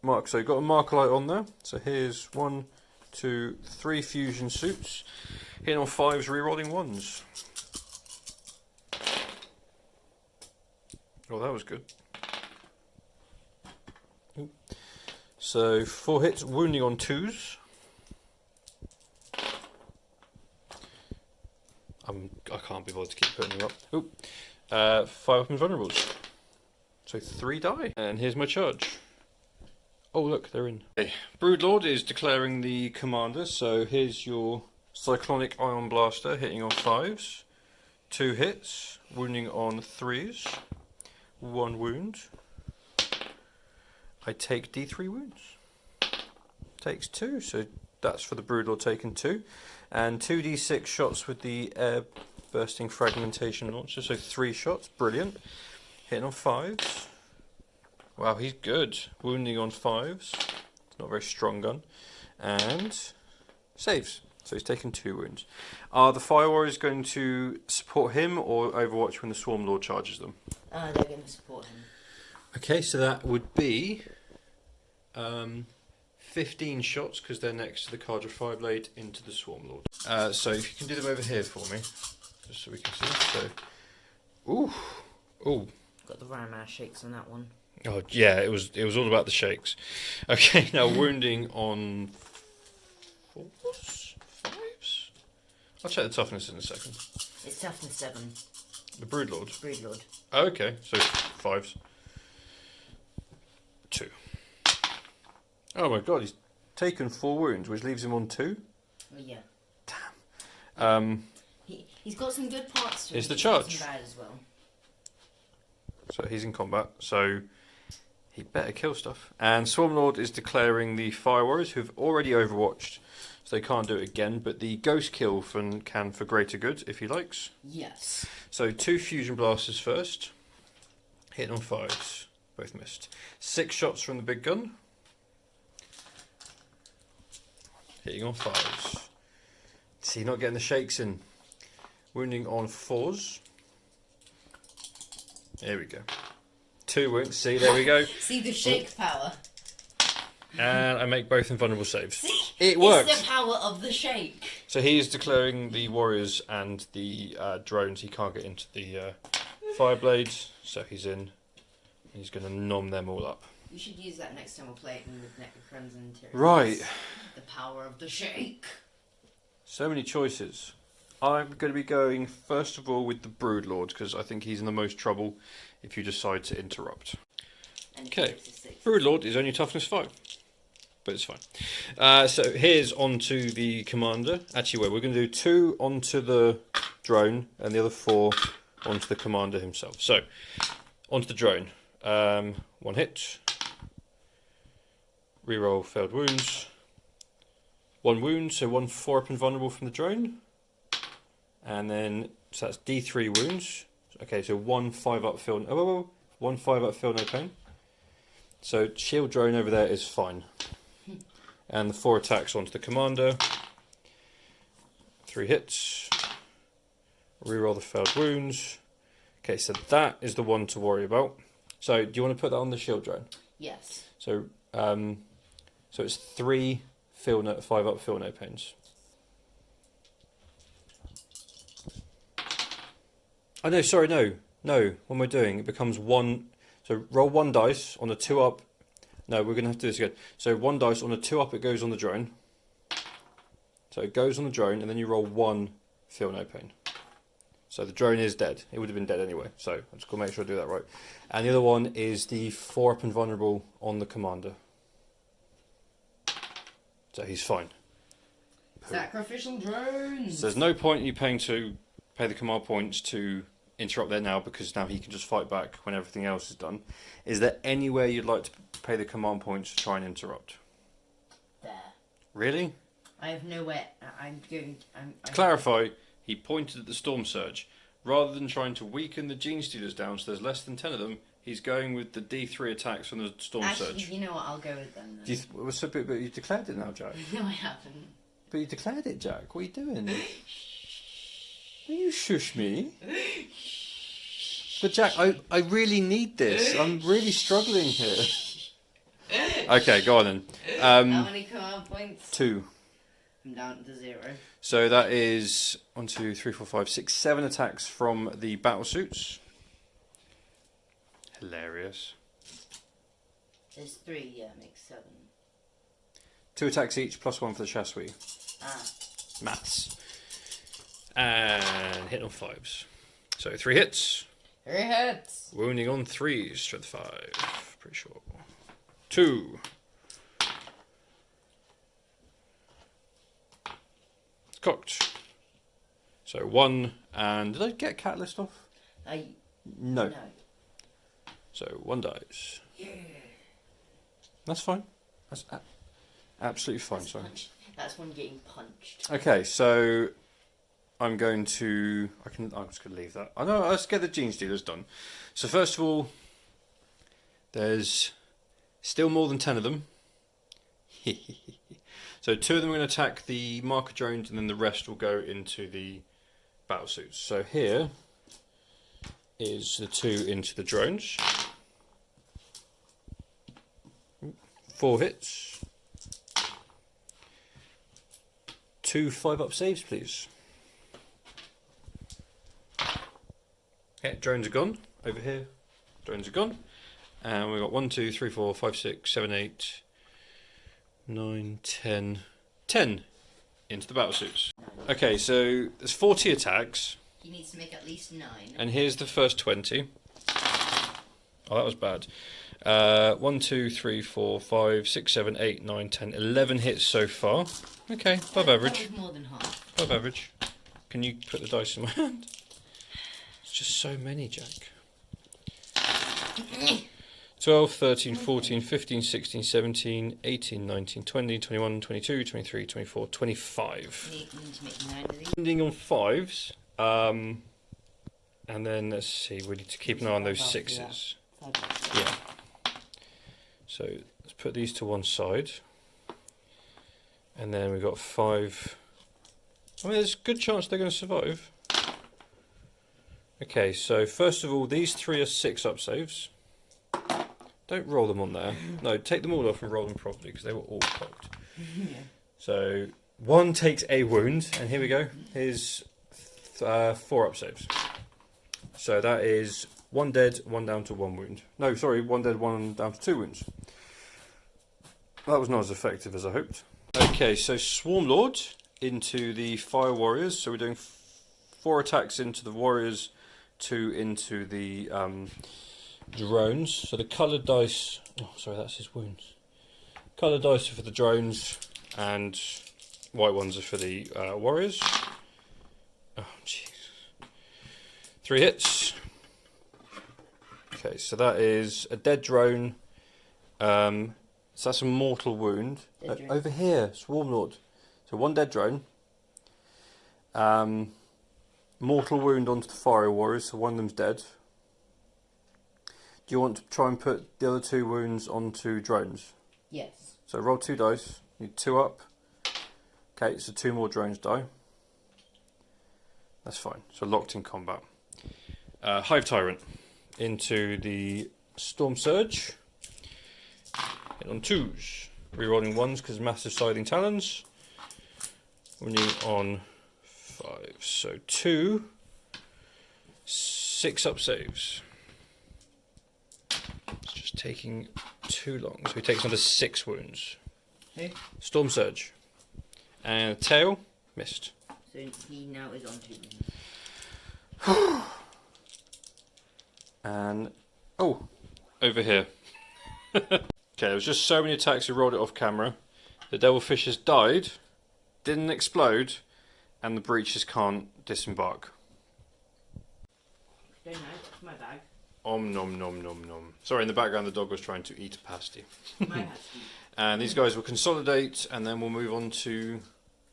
marks. So you've got a marker light on there. So here's 1, 2, 3 fusion suits. Hitting on 5s, rerolling 1s. Oh, that was good. Ooh. So 4 hits, wounding on 2s. I can't be bothered to keep putting them up. Ooh. 5 weapons vulnerables. So 3 die. And here's my charge. Oh look, they're in. Okay. Broodlord is declaring the commander, so here's your Cyclonic Ion Blaster hitting on 5s. 2 hits, wounding on 3s. 1 wound. I take D3 wounds. Takes 2, so that's for the Broodlord taking 2. And 2d6 shots with the air bursting fragmentation launcher, so 3 shots, brilliant. Hitting on 5s. Wow, he's good. Wounding on 5s. It's not a very strong gun. And saves. So he's taken 2 wounds. Are the Fire Warriors going to support him or Overwatch when the Swarm Lord charges them? They're going to support him. Okay, so that would be 15 shots because they're next to the Cadre Fireblade into the Swarm Lord. So if you can do them over here for me, just so we can see. So, ooh. Got the Warhammer shakes on that one. Oh yeah, it was all about the shakes. Okay, now wounding on 4s, 5s. I'll check the toughness in a second. It's toughness 7. The Broodlord. Broodlord. Oh, okay, so 5s. 2. Oh my god, he's taken 4 wounds, which leaves him on 2. Oh, yeah. Damn. He's got some good parts to him. It's the charge. Some bad as well. So he's in combat, so he better kill stuff. And Swarmlord is declaring the Fire Warriors, who've already overwatched, so they can't do it again, but the Ghost Kill can for greater good, if he likes. Yes. So 2 Fusion Blasters first, hitting on 5s, both missed. 6 shots from the big gun, hitting on 5s. See, not getting the shakes in. Wounding on 4s. There we go. 2 wounds. See, there we go. See the shake power. And I make both invulnerable saves. See? It works. It's the power of the shake. So he is declaring the warriors and the drones. He can't get into the fireblades, so he's in. He's going to nom them all up. We should use that next time we're playing with Necrons and Tyranids. Right. The power of the shake. So many choices. I'm going to be going first of all with the Broodlord because I think he's in the most trouble if you decide to interrupt. Okay, Broodlord is only toughness 5, but it's fine. So here's onto the commander. Actually, we're going to do 2 onto the drone and the other 4 onto the commander himself. So onto the drone. 1 hit. Reroll failed wounds. 1 wound, so 1 4-up invulnerable from the drone. And then, so that's D3 wounds. Okay, so 1 5-up fill. Oh, 1 5-up fill, no pain. So shield drone over there is fine. And the 4 attacks onto the commander. 3 hits. Reroll the failed wounds. Okay, so that is the one to worry about. So do you want to put that on the shield drone? Yes. So so it's 3 fill no 5-up fill no pains. Oh no, sorry, no. What am I doing? It becomes 1. So roll 1 dice on a 2-up. No, we're going to have to do this again. So 1 dice on a 2-up, it goes on the drone. So it goes on the drone, and then you roll 1 feel no pain. So the drone is dead. It would have been dead anyway. So I'm just going to make sure I do that right. And the other one is the 4-up invulnerable on the commander. So he's fine. Sacrificial drones! So there's no point in you pay the command points to interrupt there now because now he can just fight back when everything else is done. Is there anywhere you'd like to pay the command points to try and interrupt? There. Really? I have nowhere. To clarify, he pointed at the Storm Surge. Rather than trying to weaken the Gene Stealers down so there's less than 10 of them, he's going with the D3 attacks from the Storm Surge. Actually, you know what? I'll go with them then. But you declared it now, Jack. No, I haven't. But you declared it, Jack. What are you doing? Will you shush me? But Jack, I really need this. I'm really struggling here. Okay, go on then. How many command points? 2. I'm down to 0. So that is 1, 2, 3, 4, 5, 6, 7 attacks from the battle suits. Hilarious. There's 3, yeah, makes 7. 2 attacks each, plus 1 for the chassis. Maths. And hit on 5s. So 3 hits. 3 hits. Wounding on 3s, strength 5. Pretty sure. 2. Cocked. So 1, and did I get catalyst off? No. So 1 dies. Yeah. That's fine. That's absolutely fine. That's Sorry. That's one getting punched. Okay, so I'm going to. I'm just going to leave that. I know. Let's get the Gene Stealers done. So first of all, there's still more than 10 of them. So 2 of them are going to attack the marker drones, and then the rest will go into the battle suits. So here is the 2 into the drones. 4 hits. 2 5-up saves, please. Okay, drones are gone. Over here, drones are gone. And we've got 1, 2, 3, 4, 5, 6, 7, 8, 9, 10. 10 into the battle suits. Okay, so there's 40 attacks. He needs to make at least 9. And here's the first 20. Oh, that was bad. 1, 2, 3, 4, 5, 6, 7, 8, 9, 10, 11 hits so far. Okay, above average. That was more than half. Above average. Can you put the dice in my hand? It's just so many, Jack. 12, 13, 14, 15, 16, 17, 18, 19, 20, 21, 22, 23, 24, 25. You need to make 9 of these. Ending on 5s. And then, let's see, we need to keep an eye on those 6s. Yeah. So, let's put these to one side. And then we've got 5. I mean, there's a good chance they're going to survive. Okay, so first of all, these 3 are 6-up saves. Don't roll them on there. No, take them all off and roll them properly because they were all cocked. Yeah. So 1 takes a wound, and here we go. Here's 4-up saves. So that is 1 dead, 1 down to 1 wound. No, sorry, 1 dead, 1 down to 2 wounds. That was not as effective as I hoped. Okay, so Swarm Lord into the Fire Warriors. So we're doing 4 attacks into the Warriors, 2 into the drones. So the coloured dice. Oh, sorry, that's his wounds. Coloured dice are for the drones, and white ones are for the Warriors. Oh, jeez. 3 hits. Okay, so that is a dead drone. So that's a mortal wound. Over here, Swarm Lord. So 1 dead drone. Mortal wound onto the Fire Warriors, so 1 of them's dead. Do you want to try and put the other 2 wounds onto drones? Yes. So roll 2 dice. Need 2 up. Okay, so 2 more drones die. That's fine. So locked in combat. Hive Tyrant into the Storm Surge. Hit on 2s. Rerolling 1s because massive scything talons. Winning on 5. So 2. 6-up saves. It's just taking too long. So he takes another 6 wounds. Who? Storm Surge. And tail. Missed. So he now is on 2 wounds. And over here. Okay, there was just so many attacks who rolled it off camera. The Devilfish has died, didn't explode, and the breaches can't disembark. Very nice. It's my bag. Om nom nom nom nom. Sorry, in the background the dog was trying to eat a pasty. My pasty. And these guys will consolidate, and then we'll move on to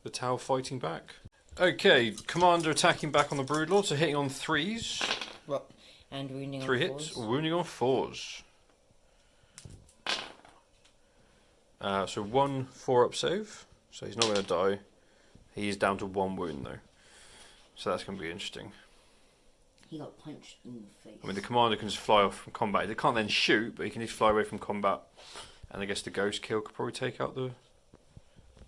the Tau fighting back. Okay, Commander attacking back on the Broodlord, so hitting on 3s. What? And wounding on 3 hits, 4s. wounding on 4s. So 1 4-up save, so he's not going to die. He's down to 1 wound though, so that's going to be interesting. He got punched in the face. I mean, the commander can just fly off from combat. He can't then shoot, but he can just fly away from combat. And I guess the ghost kill could probably take out the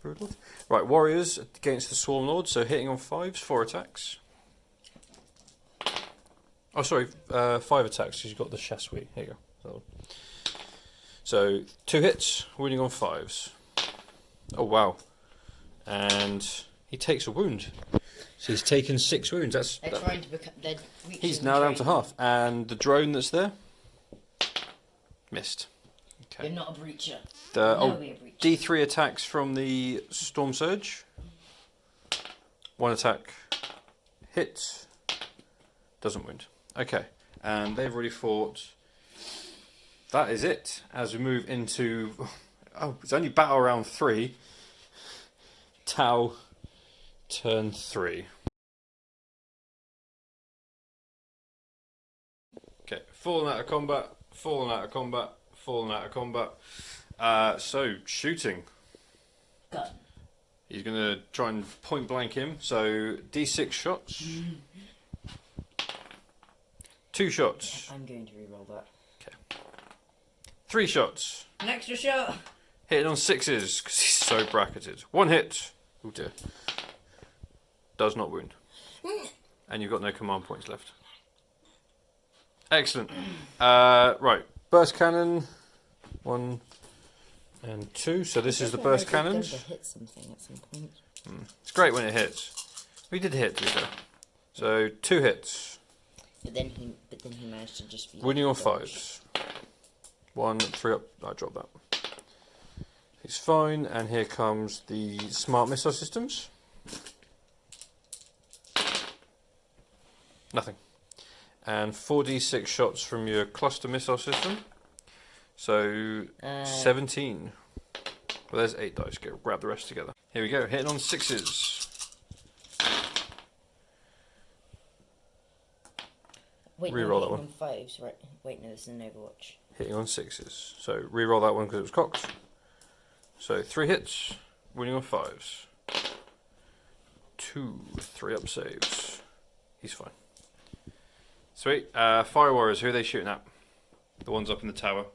Broodlord. Right, warriors against the Swarm Lord, so hitting on 5s, 4 attacks. Oh, sorry, 5 attacks, because you've got the Chasui. Here you go. So, 2 hits, wounding on 5s. Oh, wow. And he takes a wound. So he's taken 6 wounds. They're trying to become. He's now down to half. And the drone that's there? Missed. Okay. You're not a breacher. D3 attacks from the Storm Surge. 1 attack. Hits. Doesn't wound. Okay. And they've already fought. That is it. As we move into... Oh, it's only battle round 3. Tau, turn 3. Okay, fallen out of combat, fallen out of combat, fallen out of combat. So, shooting. Gun. He's going to try and point blank him. So, D6 shots. 2 shots. I'm going to reroll that. Okay. 3 shots. An extra shot. Hitting on 6s, because he's so bracketed. 1 hit. Oh dear. Does not wound. And you've got no command points left. Excellent. Right. Burst cannon. 1 and 2. So this is the burst cannons. Hit something at some point. It's great when it hits. We did hit, to be fair. So 2 hits. But then he managed to just be... Wounding on 5s. 1, 3 up. I dropped that. He's fine, and here comes the smart missile systems. Nothing. And 4d6 shots from your cluster missile system. So 17. Well, there's 8 dice. Go grab the rest together. Here we go. Hitting on 6s. Wait, reroll no, that one. on 5s, right? Wait, no, this is an Overwatch. Hitting on 6s. So reroll that one because it was cocked. So 3 hits, winning on 5s. 2 3-up saves. He's fine. Sweet. Fire warriors, who are they shooting at? The ones up in the tower.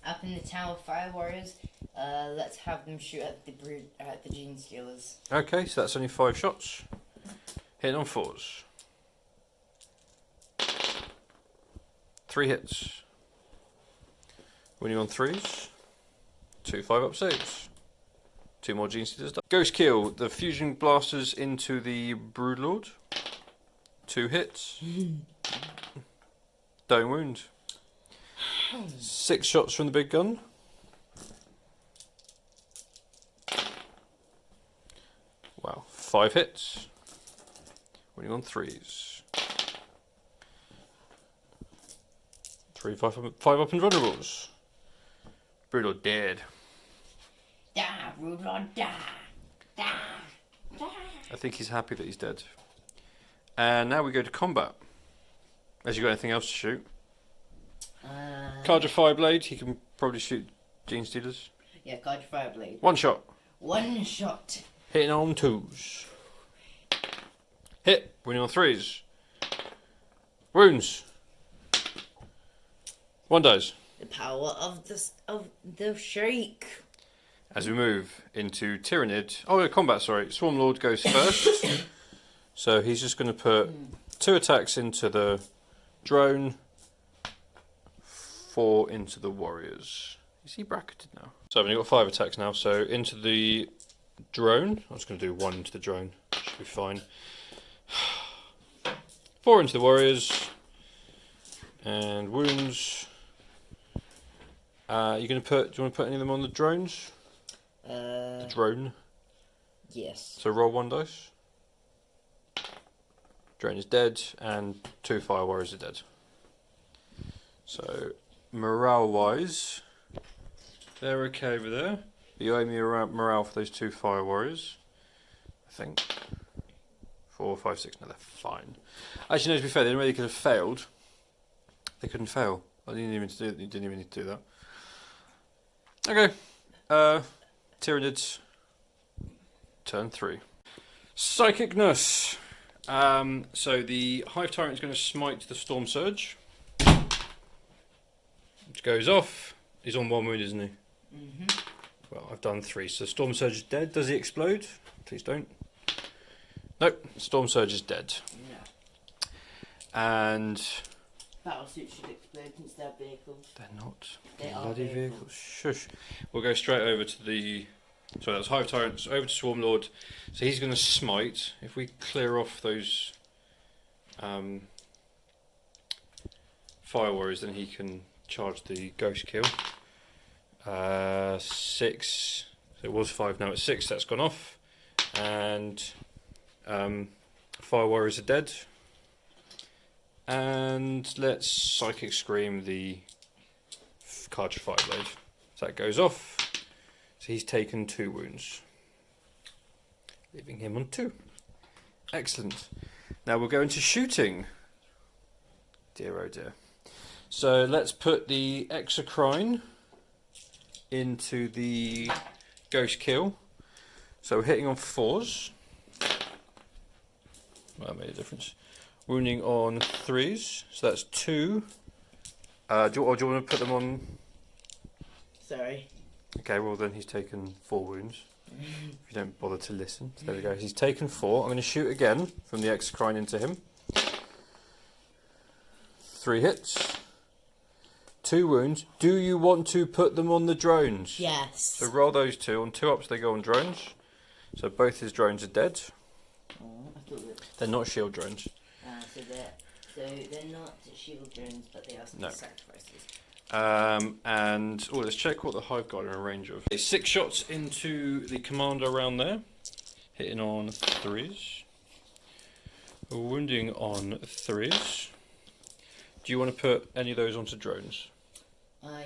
Up in the tower, fire warriors. Let's have them shoot at the gene stealers. Okay, so that's only 5 shots. Hitting on 4s. 3 hits. Winning on 3s. 2 5-up saves. 2 more gene stealers. Ghost kill. The fusion blasters into the Broodlord. 2 hits. Don't wound. 6 shots from the big gun. Wow. 5 hits. Winning on 3s. 3 5 up invulnerables. Broodlord dead. Da, Broodlord, da, da, da. I think he's happy that he's dead. And now we go to combat. Has you got anything else to shoot? Card your Fireblade. He can probably shoot Gene Stealers. Yeah, card your Fireblade. 1 shot. 1 shot. Hitting on 2s. Hit. Winning on 3s. Wounds. 1 dies. The power of the shake. As we move into Tyranid. Oh, no, combat, sorry. Swarm Lord goes first. So he's just going to put 2 attacks into the drone, 4 into the warriors. Is he bracketed now? So I've only got 5 attacks now. So into the drone. I'm just going to do 1 into the drone. Should be fine. 4 into the warriors. And wounds. Do you want to put any of them on the drones? The drone. Yes. So roll 1 dice. Drone is dead, and 2 fire warriors are dead. So, morale-wise, they're okay over there. But you owe me morale for those 2 fire warriors, I think. 4, 5, 6. No, they're fine. Actually, no, to be fair, the only way they could have failed, they couldn't fail. I didn't even do. You didn't even need to do that. Okay. Tyranids. Turn 3. Psychicness. So the Hive Tyrant is going to smite the Storm Surge, which goes off. He's on 1 wound, isn't he? Well, I've done 3. So Storm Surge is dead. Does he explode? Please don't. Nope. Storm Surge is dead. Yeah. And Battlesuits should explode since they're vehicles. they're not. They are Bloody vehicles. vehicles. Shush. We'll go straight over to the. So that's Hive Tyrant. Over to Swarm Lord. So he's going to smite. If we clear off those Fire Warriors, then he can charge the Ghost Kill. 6. So it was 5. Now it's 6. That's gone off. And Fire Warriors are dead. And let's Psychic Scream the Carja Fireblade. So that goes off. So he's taken 2 wounds, leaving him on 2. Excellent. Now we'll go into shooting. Dear oh dear. So let's put the Exocrine into the Ghost Kill. So we're hitting on 4s. Well, that made a difference. Wounding on 3s. So that's 2. Do you want to put them on? Sorry. Okay, well then he's taken 4 wounds. If you don't bother to listen. So there we go. He's taken 4. I'm going to shoot again from the Exocrine into him. 3 hits. 2 wounds. Do you want to put them on the drones? Yes. So roll those 2. On 2 ups they go on drones. So both his drones are dead. Oh, I thought that. They're not shield drones. So they're not shield drones, but they are still sacrifices. And let's check what the Hive Guard are in range of. Okay, 6 shots into the commander around there, hitting on 3s, wounding on 3s. Do you want to put any of those onto drones?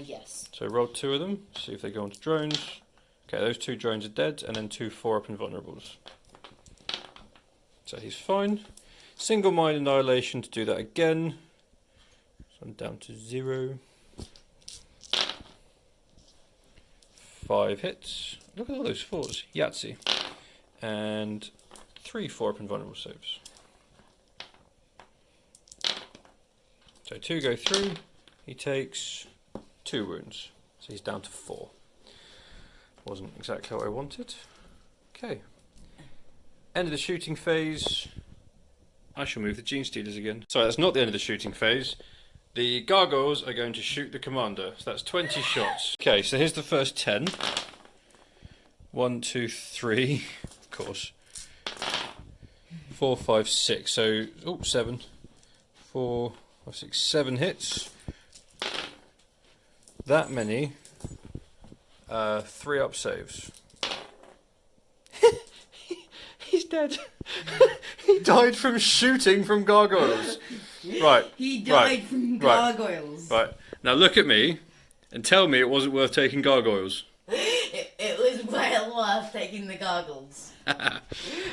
Yes. So roll 2 of them, see if they go onto drones. Okay, those 2 drones are dead, and then 2 4-up invulnerables. So he's fine. Single Mind Annihilation to do that again. So I'm down to 0. 5 hits. Look at all those 4s. Yahtzee. And 3 4-up invulnerable saves. So 2 go through. He takes 2 wounds. So he's down to 4. Wasn't exactly what I wanted. Okay. End of the shooting phase. I shall move the Gene Stealers again. Sorry, that's not the end of the shooting phase. The Gargoyles are going to shoot the commander. So that's 20 shots. Okay, so here's the first 10. 1, 2, 3. Of course. 4, 5, 6. So, 7. 4, 5, 6, 7 hits. That many. 3-up saves. He's dead. He died from shooting from gargoyles. Right. He died from gargoyles. Right. Now look at me and tell me it wasn't worth taking gargoyles. It was well worth taking the gargoyles.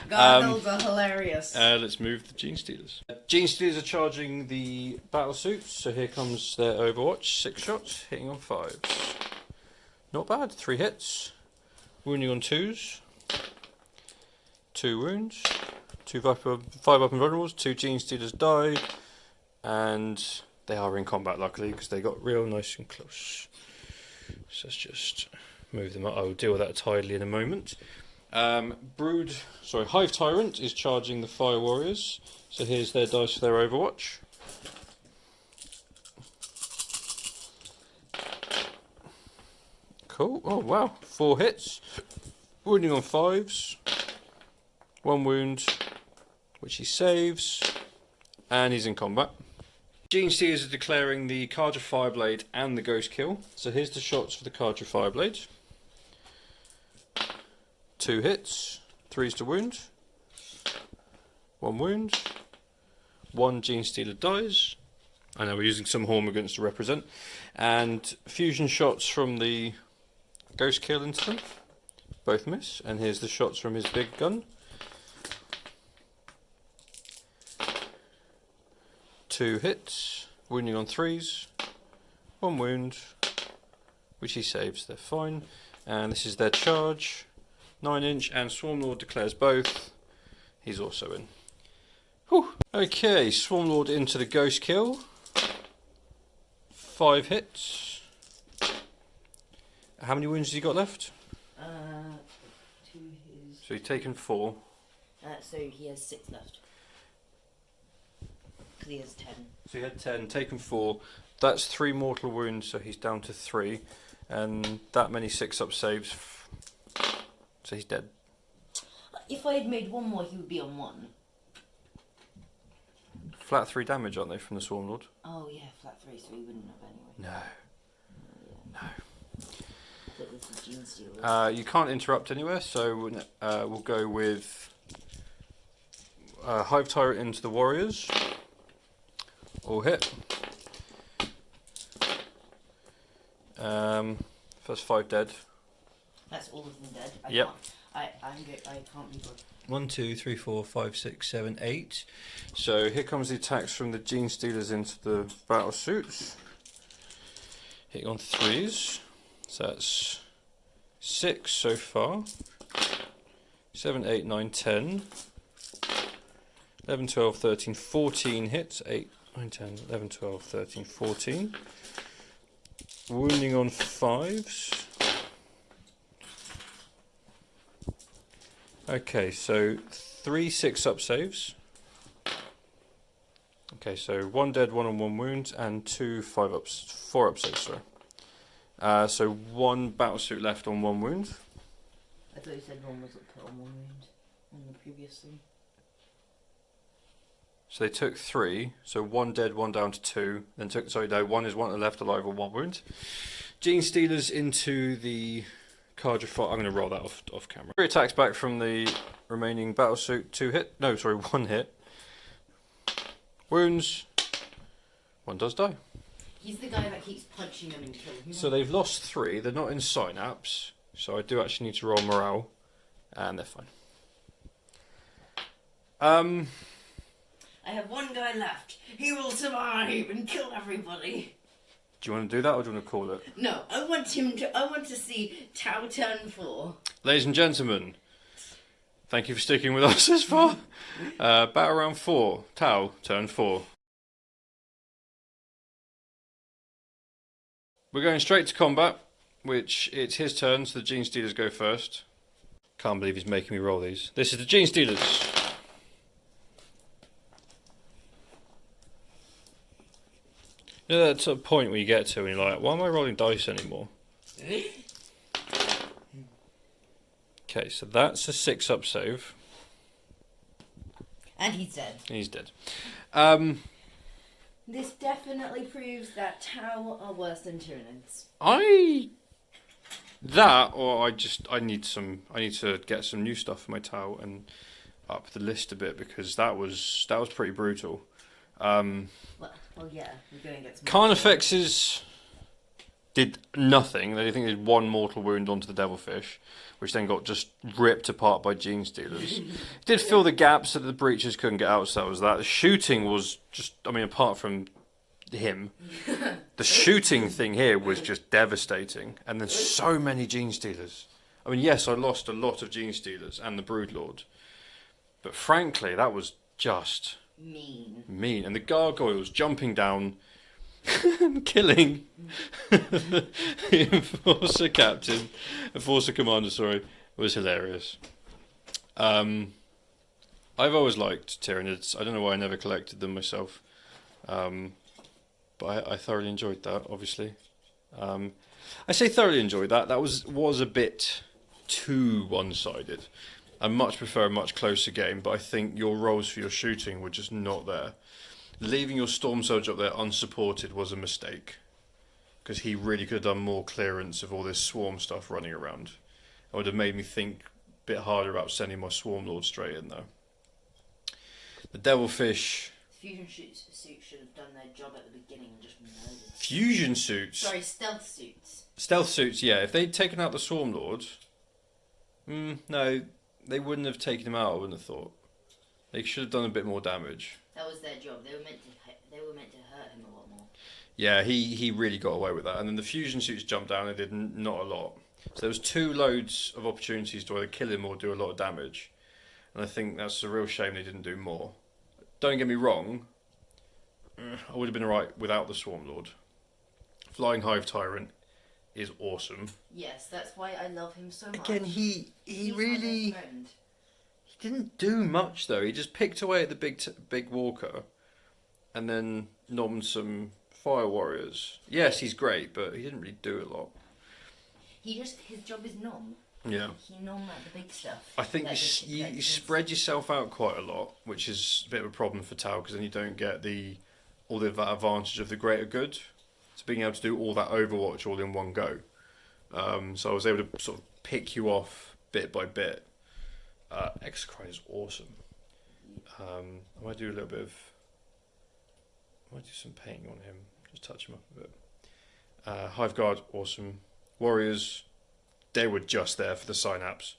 Gargoyles are hilarious. Let's move the Gene Stealers. Gene Stealers are charging the battle suits, so here comes their Overwatch. 6 shots, hitting on 5s. Not bad. 3 hits. Wounding on 2s. 2 wounds. 2 5-up invulnerables. 2 Gene Stealers die. And they are in combat, luckily, because they got real nice and close. So let's just move them up. I'll deal with that tidily in a moment. Hive Tyrant is charging the Fire Warriors. So here's their dice for their Overwatch. Cool. Oh wow, 4 hits. Wounding on 5s. 1 wound, which he saves. And he's in combat. Gene Stealers are declaring the Carja Fireblade and the Ghost Kill. So here's the shots for the Carja Fireblade. 2 hits, 3s to wound. 1 wound. 1 Gene Stealer dies. I know we're using some Hormigans to represent. And fusion shots from the Ghost Kill into them. Both miss. And here's the shots from his big gun. 2 hits. Wounding on 3s. 1 wound. Which he saves. They're fine. And this is their charge. 9-inch. And Swarmlord declares both. He's also in. Whew. Okay, Swarmlord into the Ghost Kill. 5 hits. How many wounds has he got left? 2 his. So he's taken 4. So he has 6 left. Because he has 10. So he had 10, taken 4. That's 3 mortal wounds, so he's down to 3. And that many 6-up saves. So he's dead. If I had made 1 more, he would be on 1. Flat 3 damage, aren't they, from the Swarmlord? Oh yeah, flat 3, so he wouldn't have anyway. No. But this is Gene Stealers. You can't interrupt anywhere, so we'll go with Hive Tyrant into the Warriors. All hit. First 5 dead. That's all of them dead. Yep. I can't be bothered. 1, 2, 3, 4, 5, 6, 7, 8. So here comes the attacks from the Gene Stealers into the battle suits. Hitting on 3s. So that's 6 so far. 7, 8, 9, 10. 11, 12, 13, 14 hits. 8, 9, 10, 11, 12, 13, 14. Wounding on 5s. Okay, so 3 6-up saves. Okay, so 1 dead, 1 on 1 wound, and 2 5-ups, 4-up saves, sorry. So 1 battlesuit left on 1 wound. I thought you said 1 was put on 1 wound on the previous thing. So they took 3, so 1 dead, 1 down to 2. Then took, sorry, no, 1 is 1 left alive on 1 wound. Gene Stealers into the Carja fight. I'm going to roll that off camera. 3 attacks back from the remaining battlesuit. 2 hit. No, sorry, 1 hit. Wounds. 1 does die. He's the guy that keeps punching them and killing them. So they've lost 3. They're not in synapse. So I do actually need to roll morale. And they're fine. I have 1 guy left. He will survive and kill everybody. Do you want to do that or do you want to call it? No, I want to see Tau turn 4. Ladies and gentlemen, thank you for sticking with us this far. Battle round 4. Tau, turn 4. We're going straight to combat, which it's his turn, so the Gene Stealers go first. Can't believe he's making me roll these. This is the Gene Stealers. You know that sort of point where you get to and you're like, why am I rolling dice anymore? Okay, so that's a 6-up save. And he's dead. He's dead. This definitely proves that Tau are worse than Tyranids. I need to get some new stuff for my Tau and up the list a bit because that was pretty brutal. Well, yeah, we're going to get some. Carnifexes did nothing. They think they did 1 mortal wound onto the Devilfish, which then got just ripped apart by Gene Stealers. It did fill the gaps that the breaches couldn't get out, so that was that. The shooting was just, I mean, apart from him, the shooting thing here was just devastating. And then so many Gene Stealers. I mean, yes, I lost a lot of Gene Stealers and the Broodlord, but frankly, that was just mean. And the gargoyles jumping down and killing the Enforcer captain, Enforcer commander, sorry, was hilarious. I've always liked Tyranids. I don't know why I never collected them myself, but I thoroughly enjoyed that. Obviously, I say thoroughly enjoyed that. That was a bit too one-sided. I much prefer a much closer game, but I think your rolls for your shooting were just not there. Leaving your Storm Surge up there unsupported was a mistake, because he really could have done more clearance of all this swarm stuff running around. It would have made me think a bit harder about sending my Swarm Lord straight in though. The Devilfish fusion suits should have done their job at the beginning and just murdered. Fusion suits? Sorry, stealth suits. Stealth suits, yeah. If they'd taken out the Swarm Lord, no, they wouldn't have taken him out, I wouldn't have thought. They should have done a bit more damage. That was their job. They were meant to hurt him a lot more. Yeah, he really got away with that. And then the fusion suits jumped down and did not a lot. So there was 2 loads of opportunities to either kill him or do a lot of damage. And I think that's a real shame they didn't do more. Don't get me wrong, I would have been alright without the Swarm Lord. Flying Hive Tyrant is awesome. Yes, that's why I love him so much. Again, he He's really... my best friend. He didn't do much though. He just picked away at the big walker and then nommed some fire warriors. Yes, he's great, but he didn't really do a lot. His job is nom. Yeah. He nom at the big stuff. I think you spread yourself out quite a lot, which is a bit of a problem for Tau, because then you don't get all the advantage of the greater good. So being able to do all that Overwatch all in one go. So I was able to sort of pick you off bit by bit. Execry is awesome. I might do a little bit of... I might do some painting on him. Just touch him up a bit. Hive Guard, awesome. Warriors, they were just there for the synapse.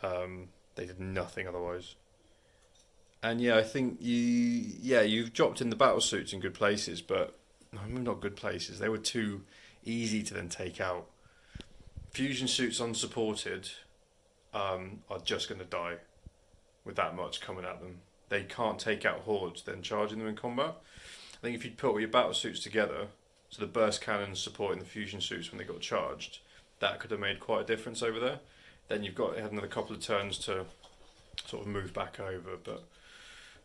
They did nothing otherwise. And yeah, I think you've dropped in the battle suits in good places, but no, not good places. They were too easy to then take out. Fusion suits unsupported are just going to die with that much coming at them. They can't take out hordes then charging them in combat. I think if you'd put all your battle suits together, so the burst cannons supporting the fusion suits when they got charged, that could have made quite a difference over there. Then you've had another couple of turns to sort of move back over, but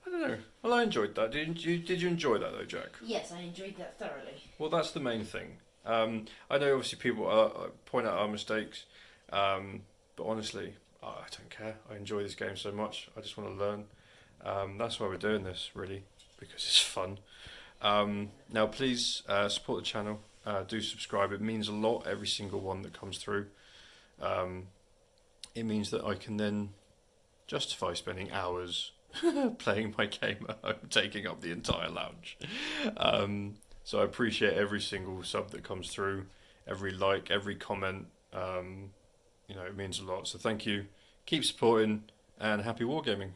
I don't know. Well, I enjoyed that. Did you enjoy that though, Jack? Yes, I enjoyed that thoroughly. Well, that's the main thing. I know obviously people point out our mistakes, but honestly, I don't care. I enjoy this game so much. I just want to learn. That's why we're doing this, really, because it's fun. Now, please support the channel. Do subscribe. It means a lot, every single one that comes through. It means that I can then justify spending hours playing my game at home, taking up the entire lounge. So I appreciate every single sub that comes through, every like, every comment. It means a lot. So thank you. Keep supporting, and happy wargaming.